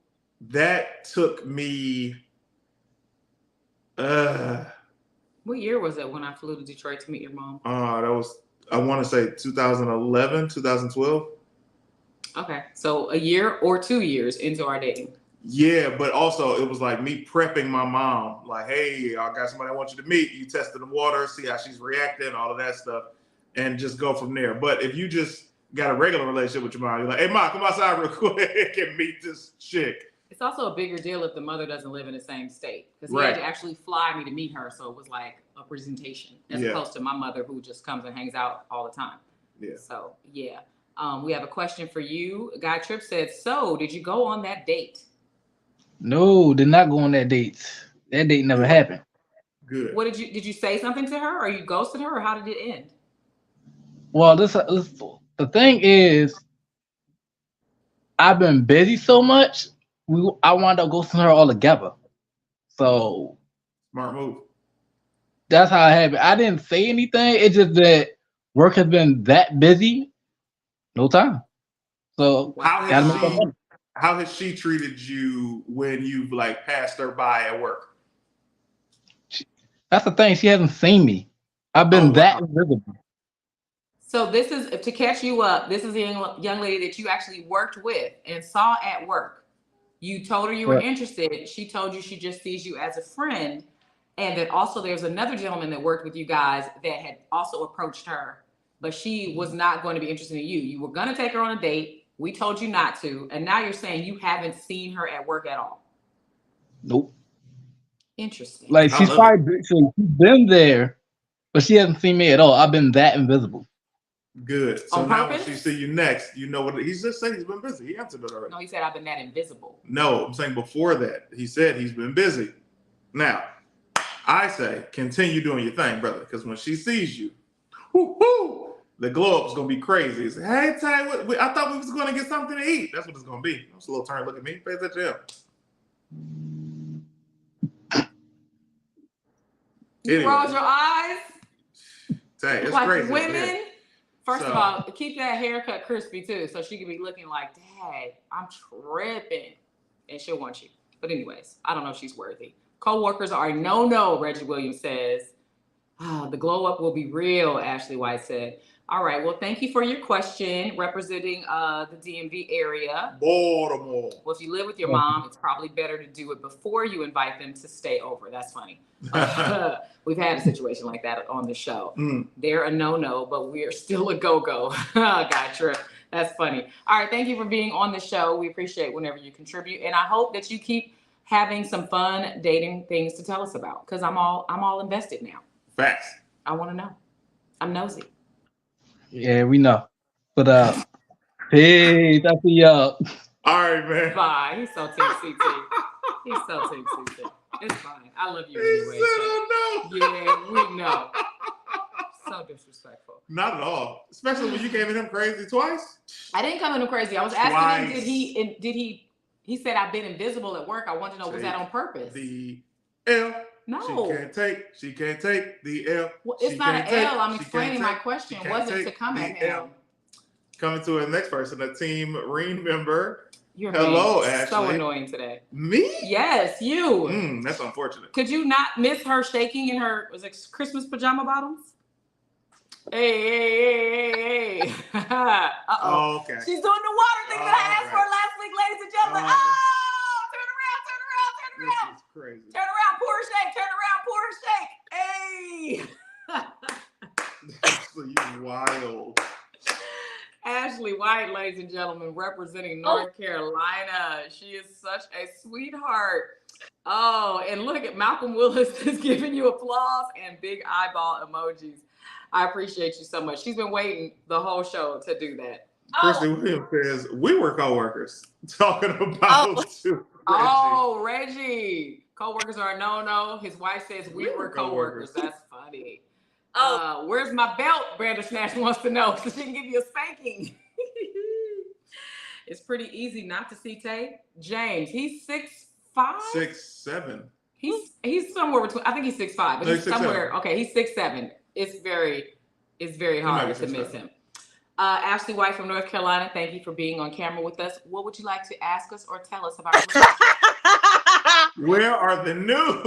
that took me. What year was it when I flew to Detroit to meet your mom? That was, I want to say 2011, 2012. Okay, so a year or 2 years into our dating. Yeah, but also it was like me prepping my mom. Like, hey, I got somebody I want you to meet. You tested the water, see how she's reacting, all of that stuff, and just go from there. But if you just got a regular relationship with your mom, you're like, hey, mom, come outside real quick and meet this chick. It's also a bigger deal if the mother doesn't live in the same state, because he Right. had to actually fly me to meet her. So it was like a presentation as opposed to my mother who just comes and hangs out all the time. Yeah. So yeah. We have a question for you. Guy Trip said, so did you go on that date? No, did not go on that date. That date never happened. Good. What did you say something to her, or you ghosted her, or how did it end? Well, this the thing is, I've been busy so much. I wound up ghosting her altogether. So Smart move. that's how it happened. I didn't say anything. It's just that work has been that busy. No time. So How gotta make that money. how has she treated you when you've like passed her by at work? That's the thing. She hasn't seen me. I've been that invisible. So this is, to catch you up, this is the young lady that you actually worked with and saw at work. You told her you were interested. She told you she just sees you as a friend. And that also there's another gentleman that worked with you guys that had also approached her, but she was not going to be interested in you. You were going to take her on a date. We told you not to. And now you're saying you haven't seen her at work at all. Nope. Interesting. Like she's been there, but she hasn't seen me at all. I've been that invisible. Good. So On now purpose? when she see you next, you know what he's just said. He's been busy. He answered it already. No, he said I've been that invisible. No, I'm saying before that, he said he's been busy. Now, I say continue doing your thing, brother, because when she sees you, the glow up's gonna be crazy. It's, hey, Tay, I thought we was gonna get something to eat. That's what it's gonna be. It's a little turn. Look at me. Pay attention to him. You rolled your eyes. Tay, it's like crazy. Women. First of all, keep that haircut crispy too, so she can be looking like, Dad, I'm tripping, and she'll want you. But anyways, I don't know if she's worthy. Co-workers are no. Reggie Williams says, The glow up will be real, Ashley White said. All right. Well, thank you for your question representing the DMV area. Baltimore. Well, if you live with your mom, it's probably better to do it before you invite them to stay over. That's funny. We've had a situation like that on the show. They're a no-no, but we're still a go-go. Guy trip. That's funny. All right. Thank you for being on the show. We appreciate whenever you contribute. And I hope that you keep having some fun dating things to tell us about, because I'm all invested now. Facts. I want to know. I'm nosy. Yeah, we know. But hey, that's the All right, man. Bye. He's so Team CT. He's so Team CT. It's fine. I love you anyway. He said, Yeah, we know. So disrespectful. Not at all. Especially when you came at him crazy twice. I didn't come at him crazy. I was asking him, did he said I've been invisible at work. I want to know, was that on purpose? The L. No. She can't take the L. Well, it's not an L. I'm explaining my question. Wasn't to come at him. Coming to the next person, a Team Reen member. You're Hello, being Ashley. so annoying today. Me? Yes, you. That's unfortunate. Could you not miss her shaking in her Christmas pajama bottoms? Hey. Uh-oh. Oh, okay. She's doing the water thing that I asked for last week, ladies and gentlemen. Turn around. This is crazy. Turn around, pour a shake. Hey. So you wild. Ashley White, ladies and gentlemen, representing North Carolina. She is such a sweetheart. Oh, and look at Malcolm Willis is giving you applause and big eyeball emojis. I appreciate you so much. She's been waiting the whole show to do that. Christy Williams says, we were co-workers talking about Reggie. Oh, Reggie. Co-workers are a no-no. His wife says we were co-workers. That's funny. Where's my belt? Bandersnatch wants to know so she can give you a spanking. It's pretty easy not to see Tay. James, he's 6'5"? 6'7". He's somewhere between. I think he's 6'5", but he's somewhere. 6'7". Okay, he's 6'7". It's very hard to miss him. Ashley White from North Carolina, thank you for being on camera with us. What would you like to ask us or tell us about? Where are the news?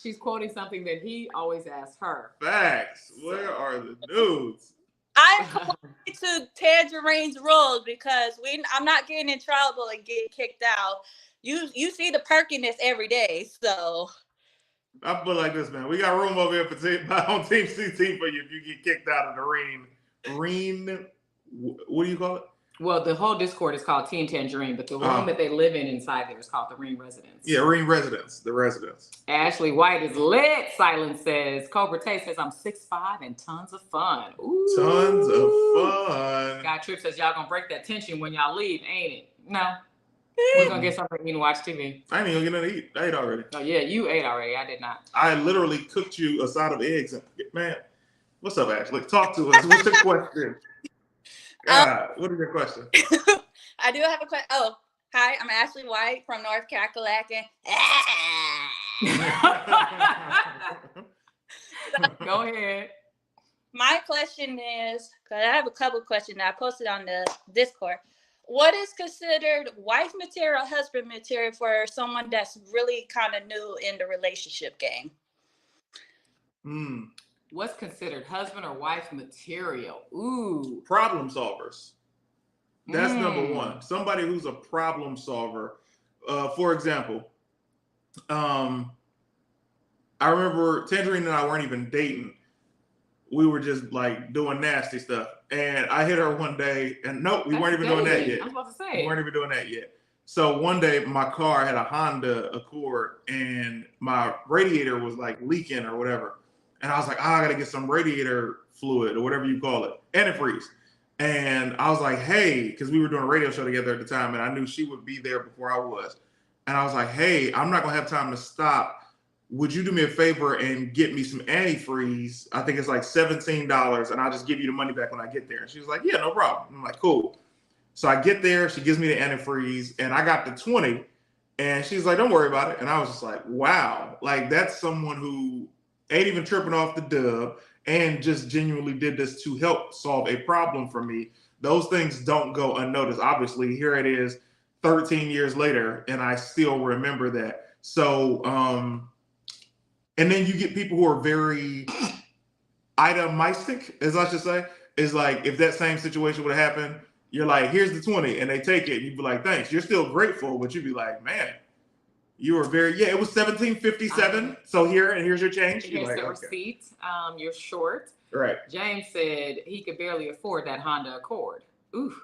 She's quoting something that he always asks her. Facts. Where are the news? I'm complaining to Tanjareen's rules because I'm not getting in trouble and getting kicked out. You see the perkiness every day, so. I put it like this, man. We got room over here on Team CT for you if you get kicked out of the Reen. What do you call it? Well, the whole Discord is called Team Tanjareen, but the room that they live in inside there is called the Reen Residence. Yeah, Reen Residence, the residence. Ashley White is lit, Silence says. Cobra Tay says, I'm 6'5" and tons of fun. Ooh. Tons of fun. Guy Trip says, y'all gonna break that tension when y'all leave, ain't it? No. We're gonna get something to eat and watch TV. I ain't even gonna get nothing to eat. I ate already. Oh, yeah, you ate already. I did not. I literally cooked you a side of eggs. Man, what's up, Ashley? Talk to us. What's your question? God, what is your question? I do have a question. Oh, hi, I'm Ashley White from North Carolina. Go ahead. My question is, because I have a couple of questions that I posted on the Discord. What is considered wife material, husband material for someone that's really kind of new in the relationship game? What's considered husband or wife material? Ooh. Problem solvers. That's number one. Somebody who's a problem solver. For example, I remember Tanjareen and I weren't even dating. We were just like doing nasty stuff. And I hit her one day, and nope, we weren't even doing that yet. I was about to say. We weren't even doing that yet. So one day my car had a Honda Accord and my radiator was like leaking or whatever. And I was like, I gotta get some radiator fluid or whatever you call it, antifreeze. And I was like, hey, because we were doing a radio show together at the time and I knew she would be there before I was. And I was like, hey, I'm not gonna have time to stop. Would you do me a favor and get me some antifreeze? I think it's like $17 and I'll just give you the money back when I get there. And she was like, yeah, no problem. I'm like, cool. So I get there, she gives me the antifreeze and I got the 20 and she's like, don't worry about it. And I was just like, wow, like that's someone who ain't even tripping off the dub and just genuinely did this to help solve a problem for me. Those things don't go unnoticed. Obviously, here it is 13 years later and I still remember that. So And then you get people who are very itemistic, as I should say. Is like if that same situation would have happened, you're like, here's the 20, and they take it, and you'd be like, thanks. You're still grateful, but you'd be like, man, you were very, it was 1757. So here's your change. Here's like, the okay. receipt. You're short. Right. James said he could barely afford that Honda Accord. Ooh.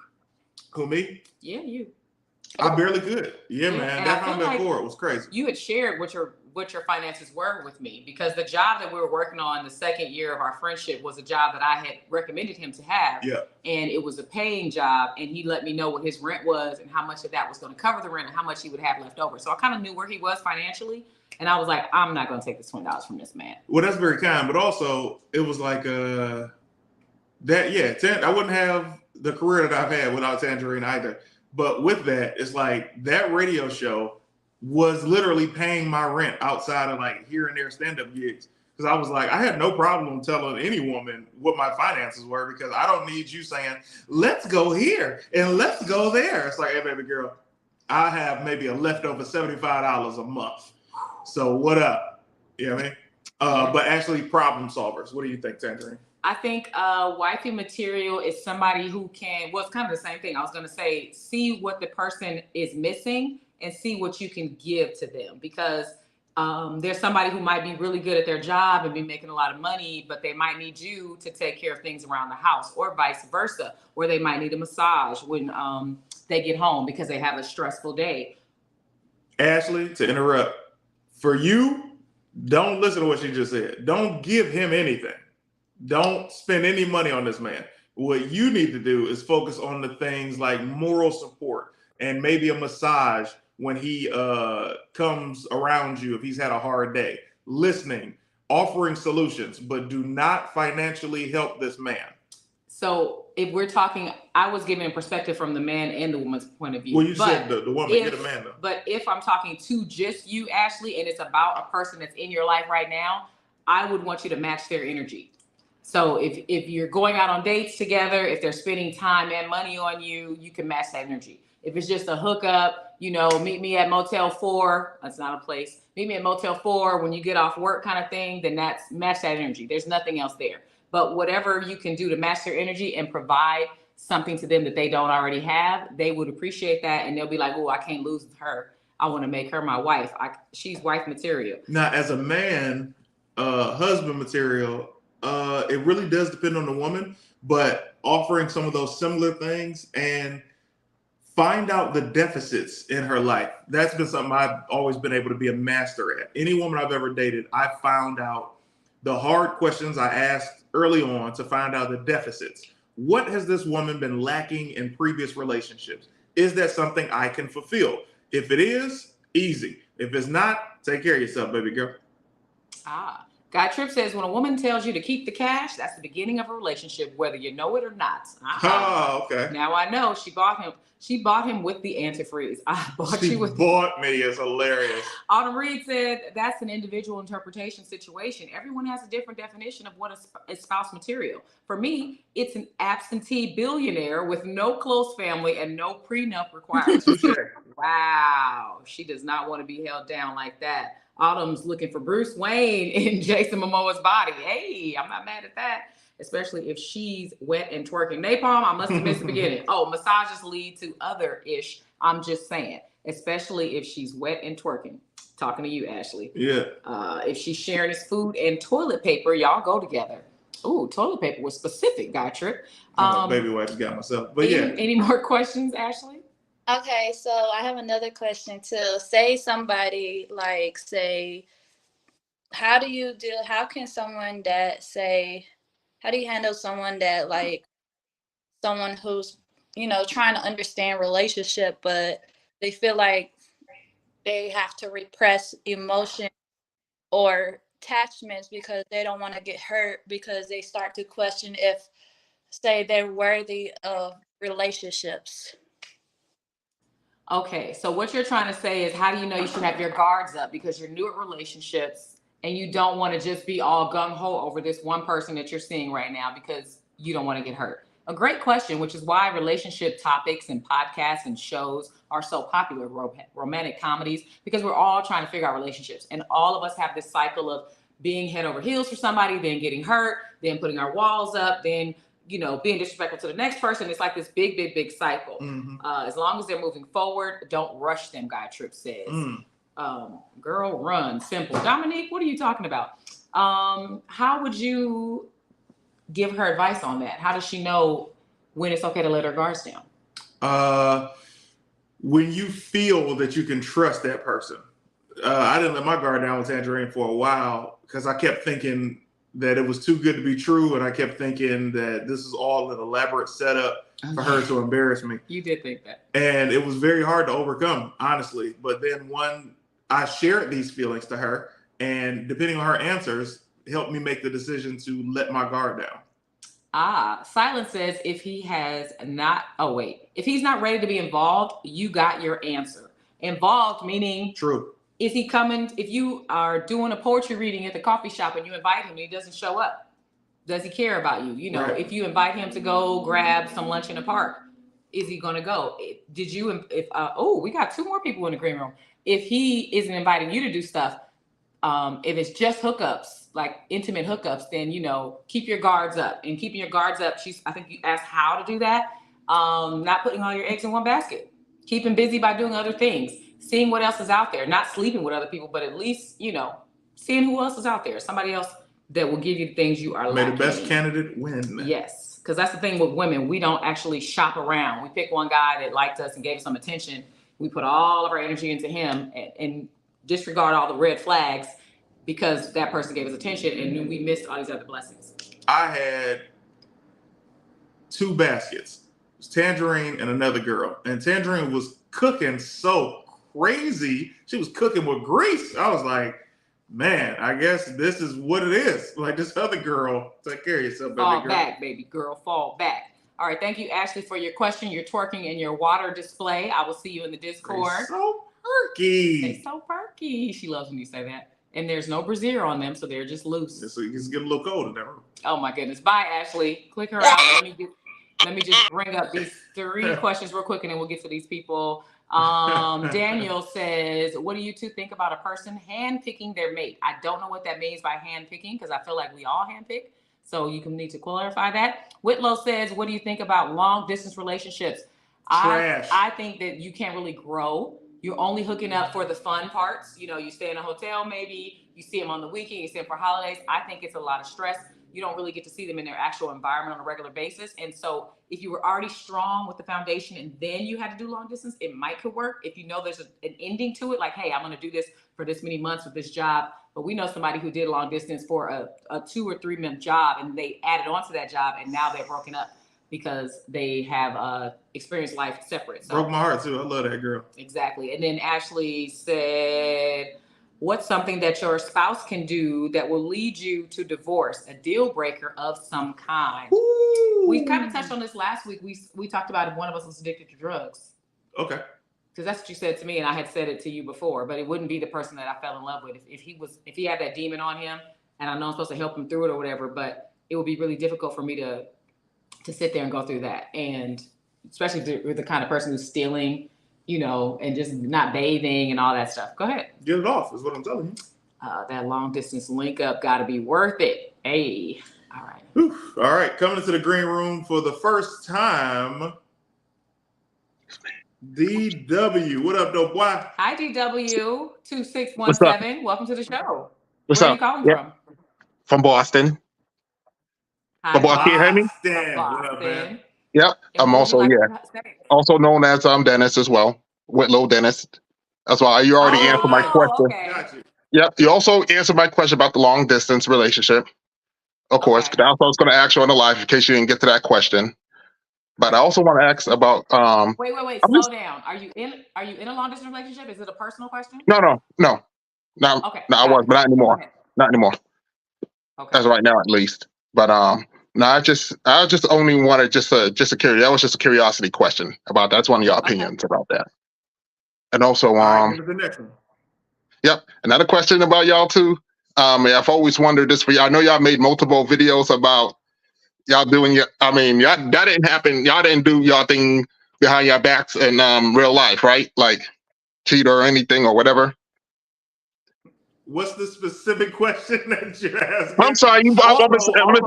Who, me? Yeah, you. I barely could. Yeah, Yeah, man. and That I feel Honda like Accord was crazy. You had shared what your finances were with me, because the job that we were working on the second year of our friendship was a job that I had recommended him to have. Yeah. And it was a paying job, and he let me know what his rent was and how much of that was going to cover the rent and how much he would have left over. So I kind of knew where he was financially, and I was like, I'm not going to take this $20 from this man. Well, that's very kind, but also it was like I wouldn't have the career that I've had without Tanjareen either. But with that, it's like that radio show was literally paying my rent outside of like here and there stand-up gigs. Because I was like, I had no problem telling any woman what my finances were, because I don't need you saying, let's go here and let's go there. It's like, hey, baby girl, I have maybe a leftover $75 a month. So what up? You know what I mean? But actually problem solvers. What do you think, Tanjareen? I think wifey material is somebody who can, well, it's kind of the same thing. I was going to say, see what the person is missing and see what you can give to them, because there's somebody who might be really good at their job and be making a lot of money, but they might need you to take care of things around the house, or vice versa, or they might need a massage when they get home because they have a stressful day. Ashley, to interrupt, for you, don't listen to what she just said. Don't give him anything. Don't spend any money on this man. What you need to do is focus on the things like moral support and maybe a massage when he comes around you if he's had a hard day. Listening, offering solutions, but do not financially help this man. So if we're talking, I was giving a perspective from the man and the woman's point of view. Well, you said the woman, you're the man though. But if I'm talking to just you, Ashley, and it's about a person that's in your life right now, I would want you to match their energy. So if you're going out on dates together, if they're spending time and money on you, you can match that energy. If it's just a hookup, meet me at Motel 4, that's not a place. Meet me at Motel 4 when you get off work kind of thing, then that's match that energy. There's nothing else there. But whatever you can do to match their energy and provide something to them that they don't already have, they would appreciate that. And they'll be like, oh, I can't lose her. I want to make her my wife. She's wife material. Now, as a man, husband material, it really does depend on the woman, but offering some of those similar things and find out the deficits in her life. That's been something I've always been able to be a master at. Any woman I've ever dated, I found out the hard questions I asked early on to find out the deficits. What has this woman been lacking in previous relationships? Is that something I can fulfill? If it is, easy. If it's not, take care of yourself, baby girl. Guy Tripp says, when a woman tells you to keep the cash, that's the beginning of a relationship, whether you know it or not. Oh, okay. Now I know she bought him with the antifreeze. She bought me is hilarious. Autumn Reed said, that's an individual interpretation situation. Everyone has a different definition of what is spouse material. For me, it's an absentee billionaire with no close family and no prenup requirements. Wow. She does not want to be held down like that. Autumn's looking for Bruce Wayne in Jason Momoa's body. Hey, I'm not mad at that, especially if she's wet and twerking. Napalm, I must have missed the beginning. Oh, massages lead to other-ish. I'm just saying, especially if she's wet and twerking. Talking to you, Ashley. Yeah. If she's sharing his food and toilet paper, y'all go together. Ooh, toilet paper was specific, Guy Tripp. Baby wife got myself. But Any more questions, Ashley? Okay, so I have another question too. Say somebody how do you handle someone that someone who's, trying to understand relationship, but they feel like they have to repress emotion or attachments because they don't want to get hurt, because they start to question if, say, they're worthy of relationships. Okay, so what you're trying to say is, how do you know you should have your guards up because you're new at relationships and you don't want to just be all gung-ho over this one person that you're seeing right now because you don't want to get hurt? A great question, which is why relationship topics and podcasts and shows are so popular, romantic comedies, because we're all trying to figure out relationships. And all of us have this cycle of being head over heels for somebody, then getting hurt, then putting our walls up, then, you know, being disrespectful to the next person. It's like this big cycle. As long as they're moving forward, don't rush them, Guy Tripp says. Girl, run, simple. Dominique, what are you talking about? How would you give her advice on that? How does she know when it's okay to let her guards down? When you feel that you can trust that person. I didn't let my guard down with Tanjareen for a while because I kept thinking that it was too good to be true, and I kept thinking that this is all an elaborate setup for her to embarrass me. You did think that. And it was very hard to overcome, honestly. But then I shared these feelings to her, and depending on her answers, helped me make the decision to let my guard down. Silence says if he's not ready to be involved, you got your answer. Involved meaning True. Is he coming? If you are doing a poetry reading at the coffee shop and you invite him and he doesn't show up, does he care about you? You know, Right. If you invite him to go grab some lunch in the park, is he going to go? We got 2 more people in the green room. If he isn't inviting you to do stuff, if it's just hookups, like intimate hookups, then, you know, keep your guards up. And keeping your guards up, I think you asked how to do that. Not putting all your eggs in one basket. Keeping busy by doing other things. Seeing what else is out there. Not sleeping with other people, but at least, you know, seeing who else is out there. Somebody else that will give you the things you are lacking. May the best candidate win. Yes, because that's the thing with women. We don't actually shop around. We pick one guy that liked us and gave us some attention. We put all of our energy into him and disregard all the red flags because that person gave us attention, and then we missed all these other blessings. I had 2 baskets. It was Tanjareen and another girl. And Tanjareen was cooking so crazy. She was cooking with grease. I was like, man, I guess this is what it is. Like, this other girl, take care of yourself, baby Fall girl. back, baby girl, fall back. All right, thank you, Ashley, for your question, your twerking, and your water display. I will see you in the Discord. They're so perky. They so perky. She loves when you say that. And there's no brassiere on them, so they're just loose. So it's getting a little cold in that room. Oh my goodness. Bye, Ashley. Click her out. Let me just bring up these 3 questions real quick, and then we'll get to these people. Daniel says, what do you 2 think about a person handpicking their mate? I don't know what that means by handpicking because I feel like we all handpick. So you can need to clarify that. Whitlow says, what do you think about long distance relationships? Trash. I think that you can't really grow. You're only hooking up for the fun parts. You know, you stay in a hotel, maybe you see them on the weekend, you see them for holidays. I think it's a lot of stress. You don't really get to see them in their actual environment on a regular basis. And so if you were already strong with the foundation and then you had to do long distance, it could work. If you know there's an ending to it, like, hey, I'm going to do this for this many months with this job. But we know somebody who did long distance for a 2 or 3 month job, and they added on to that job, and now they're broken up because they have experienced life separate. So, broke my heart too. I love that girl. Exactly. And then Ashley said, what's something that your spouse can do that will lead you to divorce, a deal breaker of some kind? Ooh. We kind of touched on this last week. We talked about if one of us was addicted to drugs. Okay. Because that's what you said to me, and I had said it to you before, but it wouldn't be the person that I fell in love with. If he had that demon on him, and I know I'm supposed to help him through it or whatever, but it would be really difficult for me to sit there and go through that. And especially with the kind of person who's stealing, you know, and just not bathing and all that stuff. Go ahead. Get it off is what I'm telling you. That long distance link up got to be worth it. Hey, all right. Whew. All right, coming into the green room for the first time, DW. What up, dope boy? Hi, DW2617. Welcome to the show. What's Where up? are you calling from? From Boston. Hi, From Boston. Can you hear me? Boston. What up, man? Yep. And I'm what would also you like to say? also known as Dennis as well. Whitlow Dennis. That's why you already answered my question. Okay. Got you. Yep. You also answered my question about the long distance relationship. Of course. Okay. That's what I was going to ask you on the live in case you didn't get to that question. But I also want to ask about Wait. I'm Slow just- down. Are you in a long distance relationship? Is it a personal question? No. Okay. No, I got was, it. but not Go anymore. ahead. Not anymore. Okay. As of right now, at least. But no, I just only wanted just a that was just a curiosity question about that's one of your opinions about that. And also, All right, give us the next one. yep, another question about y'all too. I've always wondered this for y'all. I know y'all made multiple videos about y'all doing your. I mean, y'all that didn't happen. Y'all didn't do y'all thing behind your backs in real life, right? Like cheat or anything or whatever. What's the specific question that you're asking? I'm sorry. I'm Also,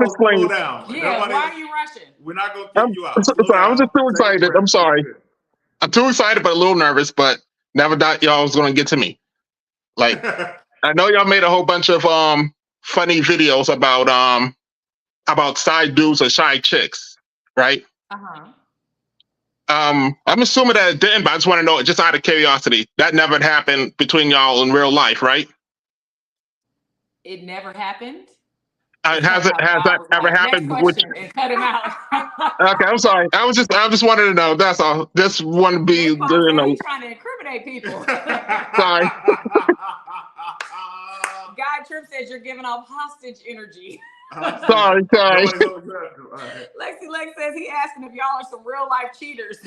explain. slow down. Yeah, why are you rushing? We're not gonna kick you out. Sorry, I was just too Take a excited. breath. I'm sorry. I'm too excited, but a little nervous. But never thought y'all was gonna get to me. Like I know y'all made a whole bunch of funny videos about shy dudes or shy chicks, right? Uh-huh. I'm assuming that it didn't, but I just want to know, just out of curiosity, that never happened between y'all in real life, right? It never happened. Has that ever happened? Next question and cut him out. Okay, I'm sorry. I just wanted to know. That's all. Just want to be, He's trying to incriminate people. Sorry. Guy Tripp says you're giving off hostage energy. Sorry. Right. Lexi Lex says he asking if y'all are some real life cheaters.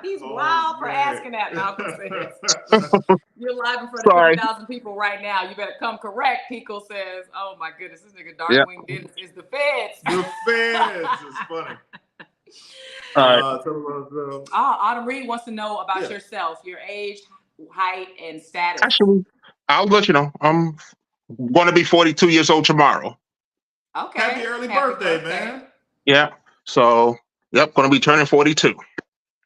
He's wild for asking that. Malcolm says you're live in front of 20,000 people right now. You better come correct. Pico says, "Oh my goodness, this nigga Darkwing Dennis is the feds." The feds is funny. Autumn Reed wants to know about yourself, your age, height, and status. Actually, I'll let you know. I'm going to be 42 years old tomorrow. Okay. Happy early birthday, man. Yeah. So, going to be turning 42.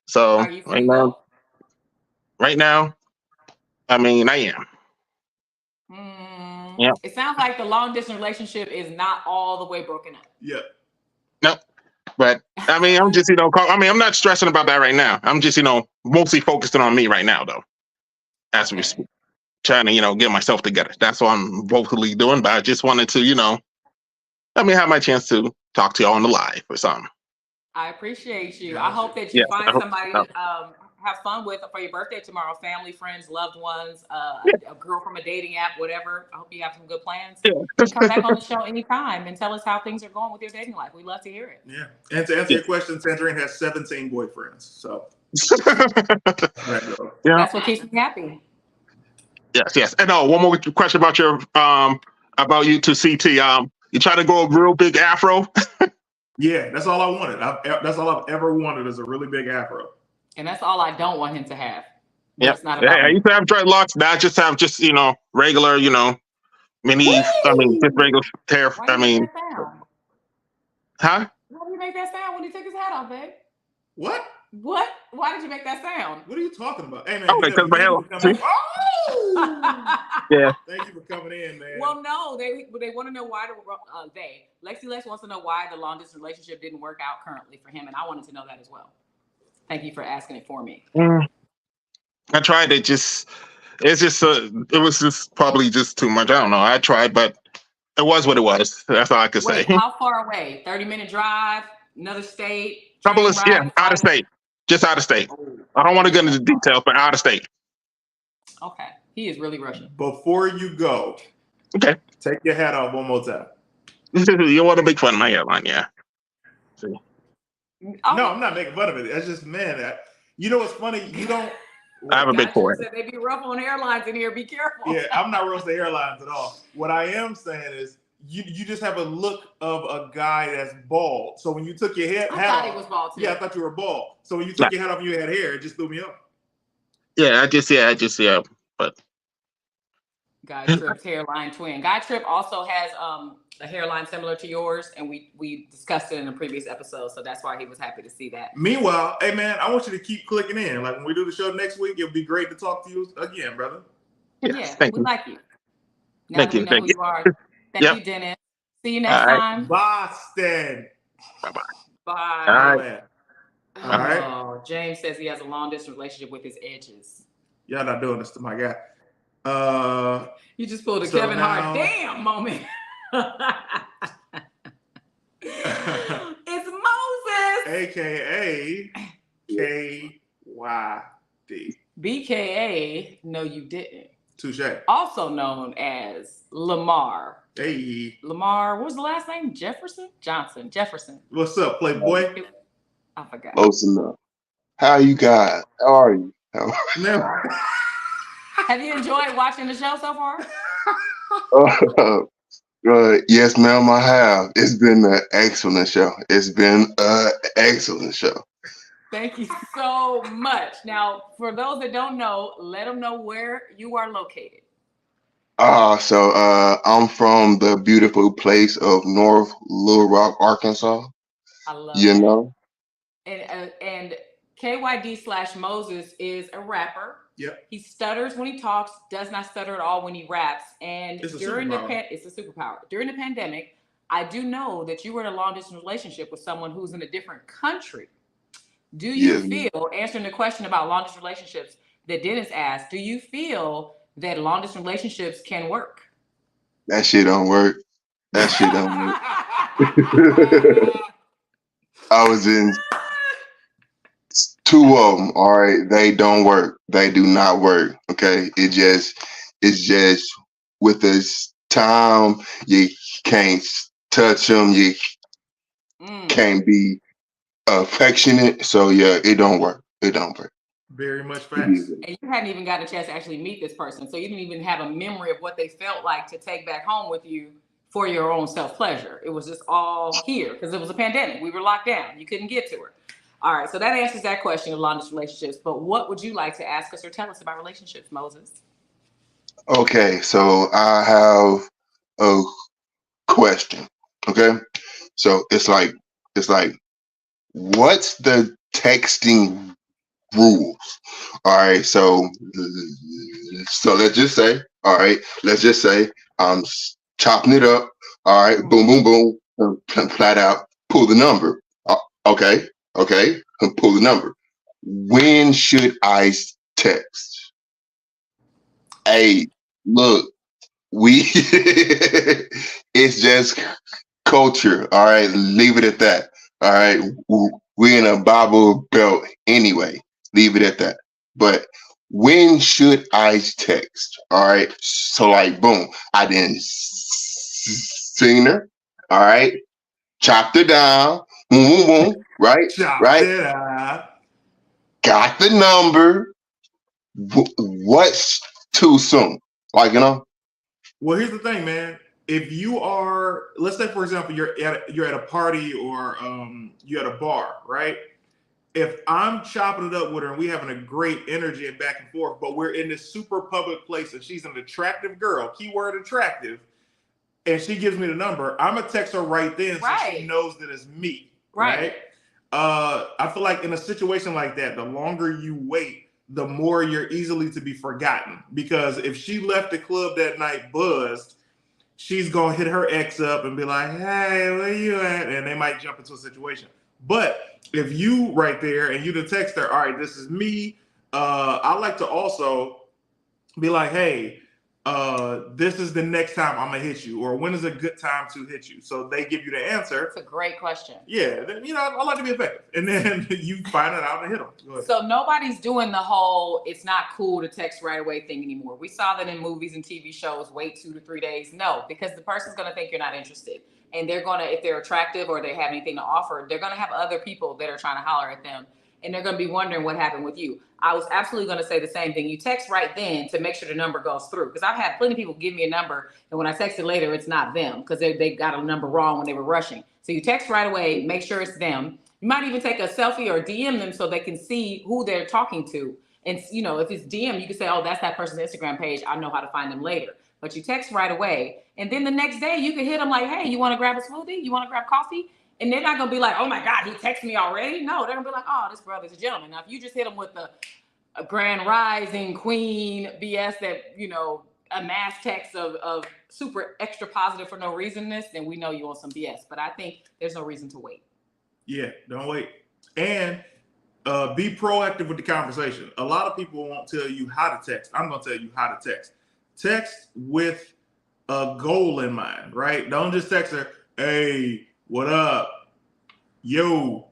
So are you single? Right now, I mean, I am. Yeah. It sounds like the long distance relationship is not all the way broken up. Yeah. No, but I mean, I'm just, I'm not stressing about that right now. I'm just, mostly focusing on me right now, though. As we speak, trying to, get myself together. That's what I'm vocally doing. But I just wanted to, have my chance to talk to y'all on the live or something. I appreciate you. I hope that you find somebody to have fun with for your birthday tomorrow. Family, friends, loved ones, a girl from a dating app, whatever. I hope you have some good plans. And come back on the show anytime and tell us how things are going with your dating life. We'd love to hear it. Yeah. And to answer your question, Tanjareen has 17 boyfriends. So that's what keeps me happy. Yes. And one more question about your about you to CT. You try to grow a real big afro. Yeah, that's all I wanted. That's all I've ever wanted is a really big afro. And that's all I don't want him to have. Yeah, it's not about I used to have dreadlocks. Now I just have regular, mini. Whee! I mean, just regular hair. Why I mean, huh? Why did you make that sound when he took his hat off, babe? What? Why did you make that sound? What are you talking about? Hey man, because my hair. Yeah. Thank you for coming in, man. Well, no, they want to know why Lexi Lex wants to know why the long distance relationship didn't work out currently for him, and I wanted to know that as well. Thank you for asking it for me. I tried it. It was just probably just too much. I don't know. I tried, but it was what it was. That's all I could say. How far away? 30-minute drive, another state. Out of state. Just out of state. I don't want to get into details, but out of state. Okay. He is really rushing. Before you go, take your hat off one more time. You want to make fun of my hairline, yeah. See? No, I'm not making fun of it. That's just, man, you know what's funny? You don't. I have a big forehead. They be rough on airlines in here. Be careful. Yeah, I'm not roasting airlines at all. What I am saying is, you just have a look of a guy that's bald. So when you took your hat off, he was bald too. Yeah, I thought you were bald. So when you took your hat off and you had hair, it just threw me off. Yeah, I just but Guy Tripp's hairline twin. Guy Tripp also has a hairline similar to yours, and we discussed it in a previous episode, so that's why he was happy to see that. Meanwhile, hey man, I want you to keep clicking in. Like when we do the show next week, it'll be great to talk to you again, brother. Yeah, we like you. Now thank that you. we know who you are. Thank you, Dennis. See you next time. Boston. Bye-bye. Bye. All right. All right. James says he has a long distance relationship with his edges. Y'all not doing this to my guy. You just pulled a Kevin Hart damn moment. It's Moses. AKA KYD. BKA, no you didn't. Touche. Also known as Lamar. Hey. Lamar, what was the last name? Jefferson? Jefferson. What's up, Playboy? I forgot. Close enough. How you guys? How are you? Have you enjoyed watching the show so far? Yes, ma'am, I have. It's been an excellent show. Thank you so much. Now, for those that don't know, let them know where you are located. I'm from the beautiful place of North Little Rock, Arkansas. I love You that. know, And KYD/Moses is a rapper. Yep. He stutters when he talks, does not stutter at all when he raps. And It's a during superpower. it's a superpower. During the pandemic, I do know that you were in a long distance relationship with someone who's in a different country. Do you yeah, feel, answering the question about long distance relationships that Dennis asked, do you feel that long distance relationships can work? that shit don't work. That shit don't work. I was in two of them. All right, they don't work. They do not work. Okay, it's just with this time you can't touch them. You can't be affectionate. So yeah, it don't work. It don't work. Very much It is. facts. And you hadn't even gotten a chance to actually meet this person. So you didn't even have a memory of what they felt like to take back home with you for your own self-pleasure. It was just all here because it was a pandemic. We were locked down. You couldn't get to her. All right. So that answers that question of long distance relationships. But what would you like to ask us or tell us about relationships, Moses? Okay, so I have a question. Okay, so it's like what's the texting rules? All right, so let's just say I'm chopping it up. All right, boom, boom, boom, flat out, pull the number. Okay, okay, pull the number. When should I text? Hey, look, we it's just culture. All right, leave it at that. All right, we're in a Bible belt anyway. Leave it at that. But when should I text? All right, so like, boom, I didn't seen her. All right, chopped her down. Boom, boom, boom. Right, Chopped right. it up. Got the number. What's too soon? Like, you know. Well, here's the thing, man. If you are, let's say, for example, you're at a party or you're at a bar, right? If I'm chopping it up with her and we having a great energy and back and forth, but we're in this super public place and she's an attractive girl, keyword attractive, and she gives me the number, I'm gonna text her right then so she knows that it's me, right? I feel like in a situation like that, the longer you wait, the more you're easily to be forgotten. Because if she left the club that night buzzed, she's gonna hit her ex up and be like, "Hey, where you at?" And they might jump into a situation. But if you right there and you the text her, all right, this is me. I like to also be like, "Hey, this is the next time I'm gonna hit you," or when is a good time to hit you. So they give you the answer. It's a great question. Yeah, then, I like to be effective, and then you find it out and hit them. So nobody's doing the whole "it's not cool to text right away" thing anymore. We saw that in movies and TV shows. Wait 2 to 3 days. No, because the person's gonna think you're not interested, and they're gonna, if they're attractive or they have anything to offer, they're gonna have other people that are trying to holler at them, and they're gonna be wondering what happened with you. I was absolutely gonna say the same thing. You text right then to make sure the number goes through, because I've had plenty of people give me a number, and when I text it later, it's not them because they got a number wrong when they were rushing. So you text right away, make sure it's them. You might even take a selfie or DM them so they can see who they're talking to. And if it's DM, you can say, "Oh, that's that person's Instagram page. I know how to find them later." But you text right away, and then the next day you can hit them like, "Hey, you want to grab a smoothie? You want to grab coffee?" And they're not gonna be like, "Oh my God, he texted me already." No, they're gonna be like, "Oh, this brother's a gentleman." Now, if you just hit them with a grand rising queen BS that a mass text of super extra positive for no reasonness, then we know you on some BS. But I think there's no reason to wait. Yeah, don't wait. And be proactive with the conversation. A lot of people won't tell you how to text. I'm going to tell you how to text. Text with a goal in mind, right? Don't just text her, "Hey, what up? Yo,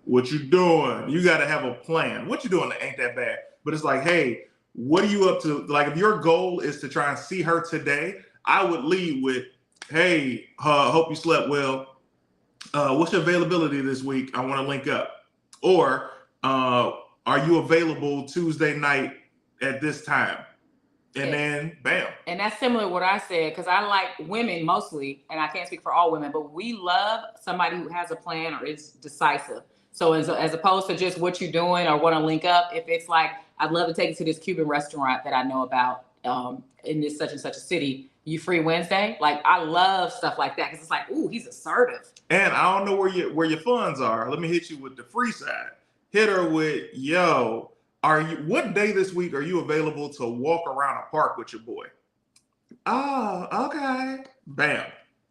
what you doing?" You got to have a plan. What you doing ain't that bad. But it's like, "Hey, what are you up to?" Like, if your goal is to try and see her today, I would lead with, "Hey, hope you slept well. What's your availability this week? I want to link up." Or are you available Tuesday night at this time? And then bam. And that's similar to what I said, because I like women mostly, and I can't speak for all women, but we love somebody who has a plan or is decisive. So as opposed to just what you're doing or want to link up, if it's like, "I'd love to take you to this Cuban restaurant that I know about. in this such and such a city, you free Wednesday. Like I love stuff like that because it's like, ooh, he's assertive. And I don't know where your funds are. Let me hit you with the free side. Hit her with, yo, what day this week are you available to walk around a park with your boy? Oh, okay. Bam.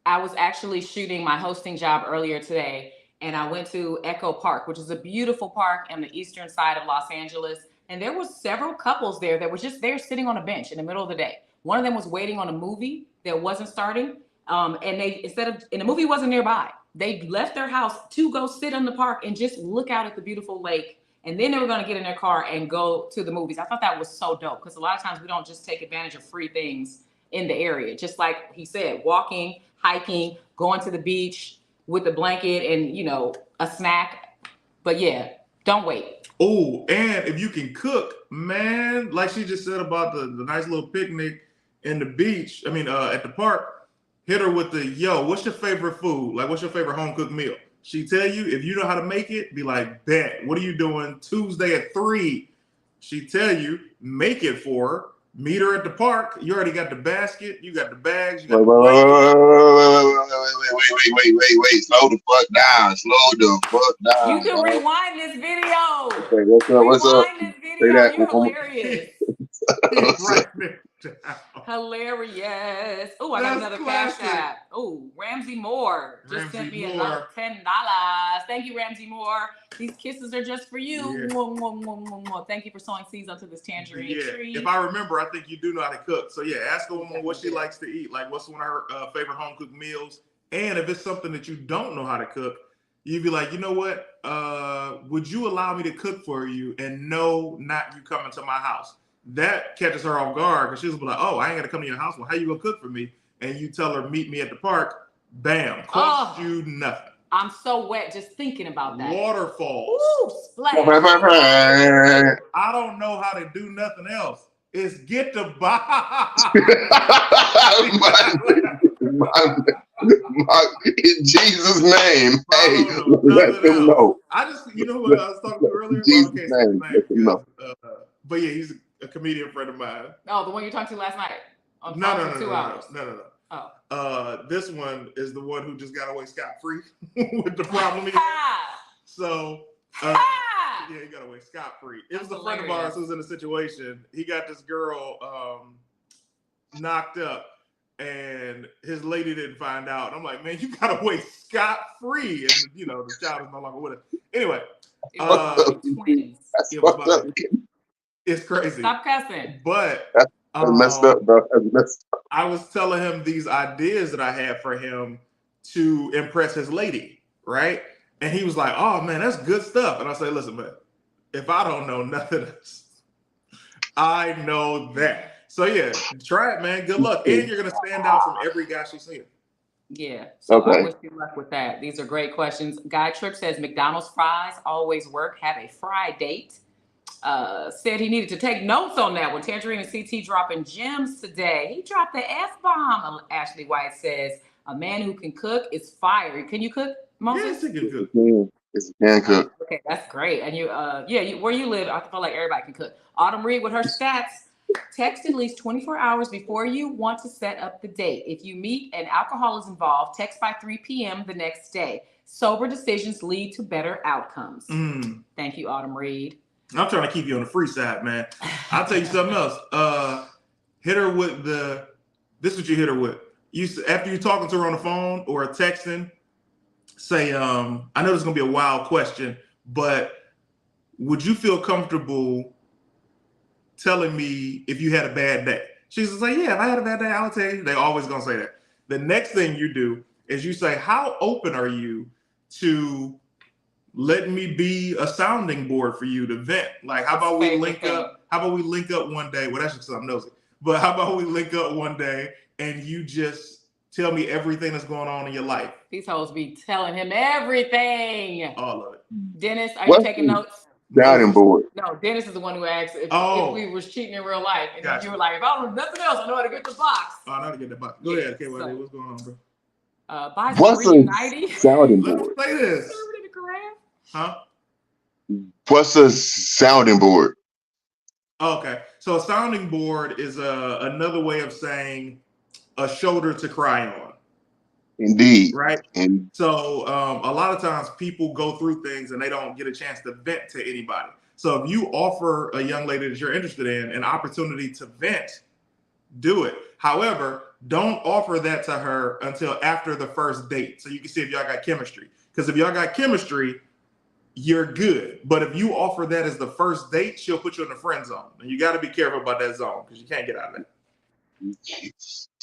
I was actually shooting my hosting job earlier today, and I went to Echo Park, which is a beautiful park on the eastern side of Los Angeles. And there was several couples there that were just there sitting on a bench in the middle of the day. One of them was waiting on a movie that wasn't starting. And the movie wasn't nearby, they left their house to go sit in the park and just look out at the beautiful lake. And then they were going to get in their car and go to the movies. I thought that was so dope because a lot of times we don't just take advantage of free things in the area. Just like he said, walking, hiking, going to the beach with a blanket and, a snack. But yeah, don't wait. Oh, and if you can cook, man, like she just said about the nice little picnic in the beach, at the park, hit her with the, yo, what's your favorite food? Like, what's your favorite home cooked meal? She tell you, if you know how to make it, be like, bet. What are you doing Tuesday at 3? She tell you, make it for her. Meet her at the park. You already got the basket. You got the bags. You got wait. Slow the fuck down. Slow the fuck down. You can rewind this video. Okay, what's up? Rewind this video. You're hilarious. Hilarious. Oh, I got another cash app. Oh, Ramsey Moore just sent me another $10. Thank you, Ramsey Moore. These kisses are just for you. Yeah. Mwah, mwah, mwah, mwah, mwah. Thank you for sowing seeds onto this tangerine tree. If I remember, I think you do know how to cook. So yeah, ask a woman what she likes to eat. Like, what's one of her favorite home cooked meals? And if it's something that you don't know how to cook, you'd be like, you know what? Would you allow me to cook for you? And no, not you coming to my house. That catches her off guard because she's be like, oh, I ain't got to come to your house. Well, how you gonna cook for me? And you tell her, meet me at the park. Bam, cost you nothing. I'm so wet just thinking about that. Waterfalls. Ooh, splash. I don't know how to do nothing else. It's get the box. In Jesus' name, hey, let them know. I just, what I was talking to earlier? Jesus' name, let them know. But yeah, he's a comedian friend of mine. Oh, the one you talked to last night? No. 2 hours. No. Oh. This one is the one who just got away scot-free with the problem he had. So, yeah, he got away scot-free. It was a friend of ours who was in a situation. He got this girl knocked up, and his lady didn't find out. And I'm like, man, you got away scot-free. And, the child is no longer with us. Anyway. It's crazy. Stop cussing. But that's messed up, bro. That's messed up. I was telling him these ideas that I had for him to impress his lady, right? And he was like, oh man, that's good stuff. And I say, listen, man, if I don't know nothing else, I know that. So yeah, try it, man. Good luck. And you're gonna stand out from every guy she's seeing. Yeah. So I wish you luck with that. These are great questions. Guy Tripp says McDonald's fries always work. Have a fry date. Said he needed to take notes on that one. Tanjareen and CT dropping gems today. He dropped the F-bomb. Ashley White says, a man who can cook is fire. Can you cook, Moses? Yes, he can cook. Yes, he can cook. Okay, that's great. And you, where you live, I feel like everybody can cook. Autumn Reed with her stats. Text at least 24 hours before you want to set up the date. If you meet and alcohol is involved, text by 3 p.m. the next day. Sober decisions lead to better outcomes. Thank you, Autumn Reed. I'm trying to keep you on the free side, man. I'll tell you something else. Hit her with this is what you hit her with. After you're talking to her on the phone or texting, say, I know this is going to be a wild question, but would you feel comfortable telling me if you had a bad day? She's going to say, yeah, if I had a bad day, I'll tell you. They always going to say that. The next thing you do is you say, how open are you to letting me be a sounding board for you to vent? Like, how about we link up? How about we link up one day? Well, that's just because I'm nosy. But how about we link up one day and you just tell me everything that's going on in your life? These hoes be telling him everything. All of it. Dennis, are you taking notes? Sounding board. No, Dennis is the one who asked if we was cheating in real life. And you were like, if I don't know nothing else, I know how to get the box. Oh, I know how to get the box. Go ahead. Okay, what's going on, bro? What's a sounding board? Let's play this. Huh? What's a sounding board? Okay. So a sounding board is another way of saying a shoulder to cry on. Indeed. Right. And So a lot of times people go through things and they don't get a chance to vent to anybody. So if you offer a young lady that you're interested in an opportunity to vent, do it. However, don't offer that to her until after the first date so you can see if y'all got chemistry. Because if y'all got chemistry, you're good. But if you offer that as the first date, she'll put you in the friend zone. And you got to be careful about that zone because you can't get out of it.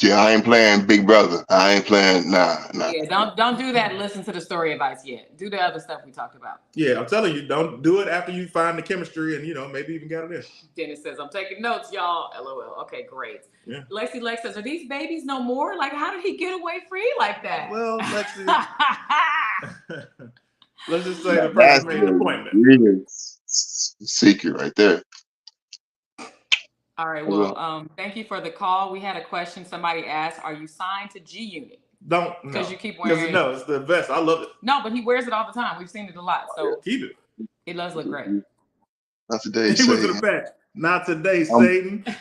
yeah, I ain't playing Big Brother. I ain't playing. Nah. Yeah, don't do that. And listen to the story advice yet. Do the other stuff we talked about. Yeah, I'm telling you, don't do it after you find the chemistry and, maybe even got it in. Dennis says, I'm taking notes, y'all. LOL. Okay, great. Yeah. Lexi Lex says, are these babies no more? Like, how did he get away free like that? Well, Lexi, let's just say the person made an appointment. Real secret right there. All right. Well, thank you for the call. We had a question. Somebody asked, are you signed to G Unit? Don't. Because you keep wearing it. No, it's the best. I love it. No, but he wears it all the time. We've seen it a lot. So keep it. It does look great. Not today, he went to the back. Not today, Satan. Bad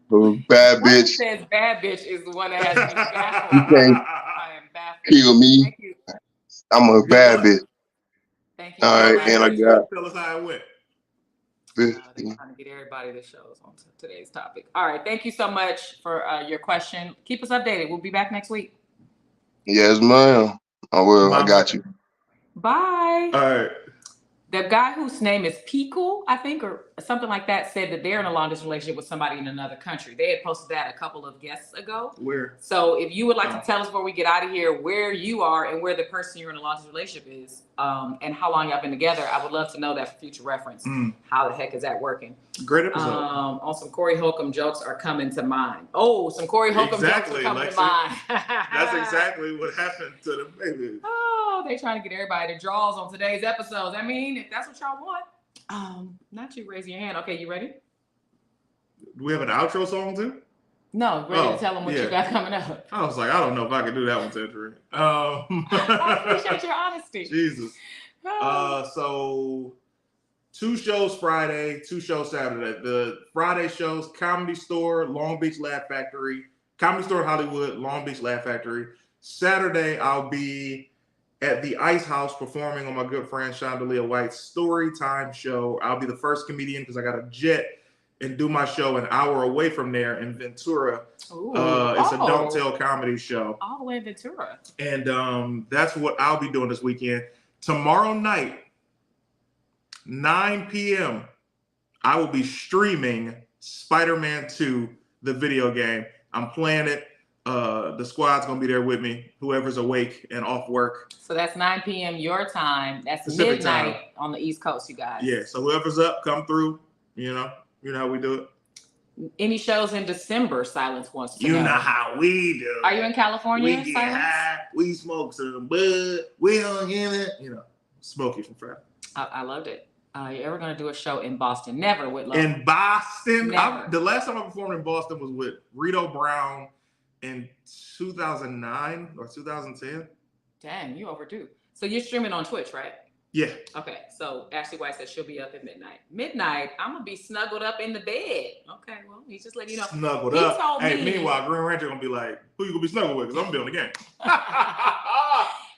What bitch. Says bad bitch is the one that has me baffled. You can't I am baffled. kill me. Thank you. I'm a bad bitch. Thank you. All right, and I got. Tell us how it went. They're trying to get everybody that shows on today's topic. All right. Thank you so much for your question. Keep us updated. We'll be back next week. Yes, ma'am. I will. I got you. Bye. All right. The guy whose name is Pico, I think, or something like that, said that they're in a long distance relationship with somebody in another country. They had posted that a couple of guests ago. Where? So if you would like to tell us before we get out of here where you are and where the person you're in a long distance relationship is, and how long y'all been together, I would love to know that for future reference. How the heck is that working? Great episode. On some Corey Holcomb jokes are coming to mind. Oh, some Corey Holcomb jokes are coming to mind. That's exactly what happened to the baby. Oh, they trying to get everybody to draws on today's episodes. I mean, if that's what y'all want. Not you raising your hand. Okay, you ready? Do we have an outro song too? No, ready to tell them what you got coming up. I was like, I don't know if I can do that one, Tanjareen. I appreciate your honesty. Jesus. So 2 shows Friday, 2 shows Saturday. The Friday shows, Comedy Store, Long Beach Laugh Factory, Comedy Store Hollywood, Long Beach Laugh Factory. Saturday, I'll be at the Ice House performing on my good friend Shondalia White's Story Time show. I'll be the first comedian because I got a jet and do my show an hour away from there in Ventura. It's a Don't Tell comedy show. All the way in Ventura. And that's what I'll be doing this weekend. Tomorrow night, 9 p.m., I will be streaming Spider-Man 2, the video game. I'm playing it. The squad's going to be there with me, whoever's awake and off work. So that's 9 p.m. your time. That's Pacific midnight time. On the East Coast, you guys. Yeah, so whoever's up, come through. You know how we do it. Any shows in December, Silence wants to know. You know how we do. Are you in California, We get Silence? high, we smoke some bud, we don't get it. Smokey from Friday. I loved it. You ever going to do a show in Boston? Never with love. In Boston? Never. The last time I performed in Boston was with Rito Brown in 2009 or 2010. Dang, you overdue. So you're streaming on Twitch, right? Yeah. Okay, so Ashley White said she'll be up at midnight. Midnight, I'm going to be snuggled up in the bed. Okay, well, he's just letting you know. Snuggled He up. told Hey, me- meanwhile, Green Ranger going to be like, who you going to be snuggled with? Because I'm going to be on the game.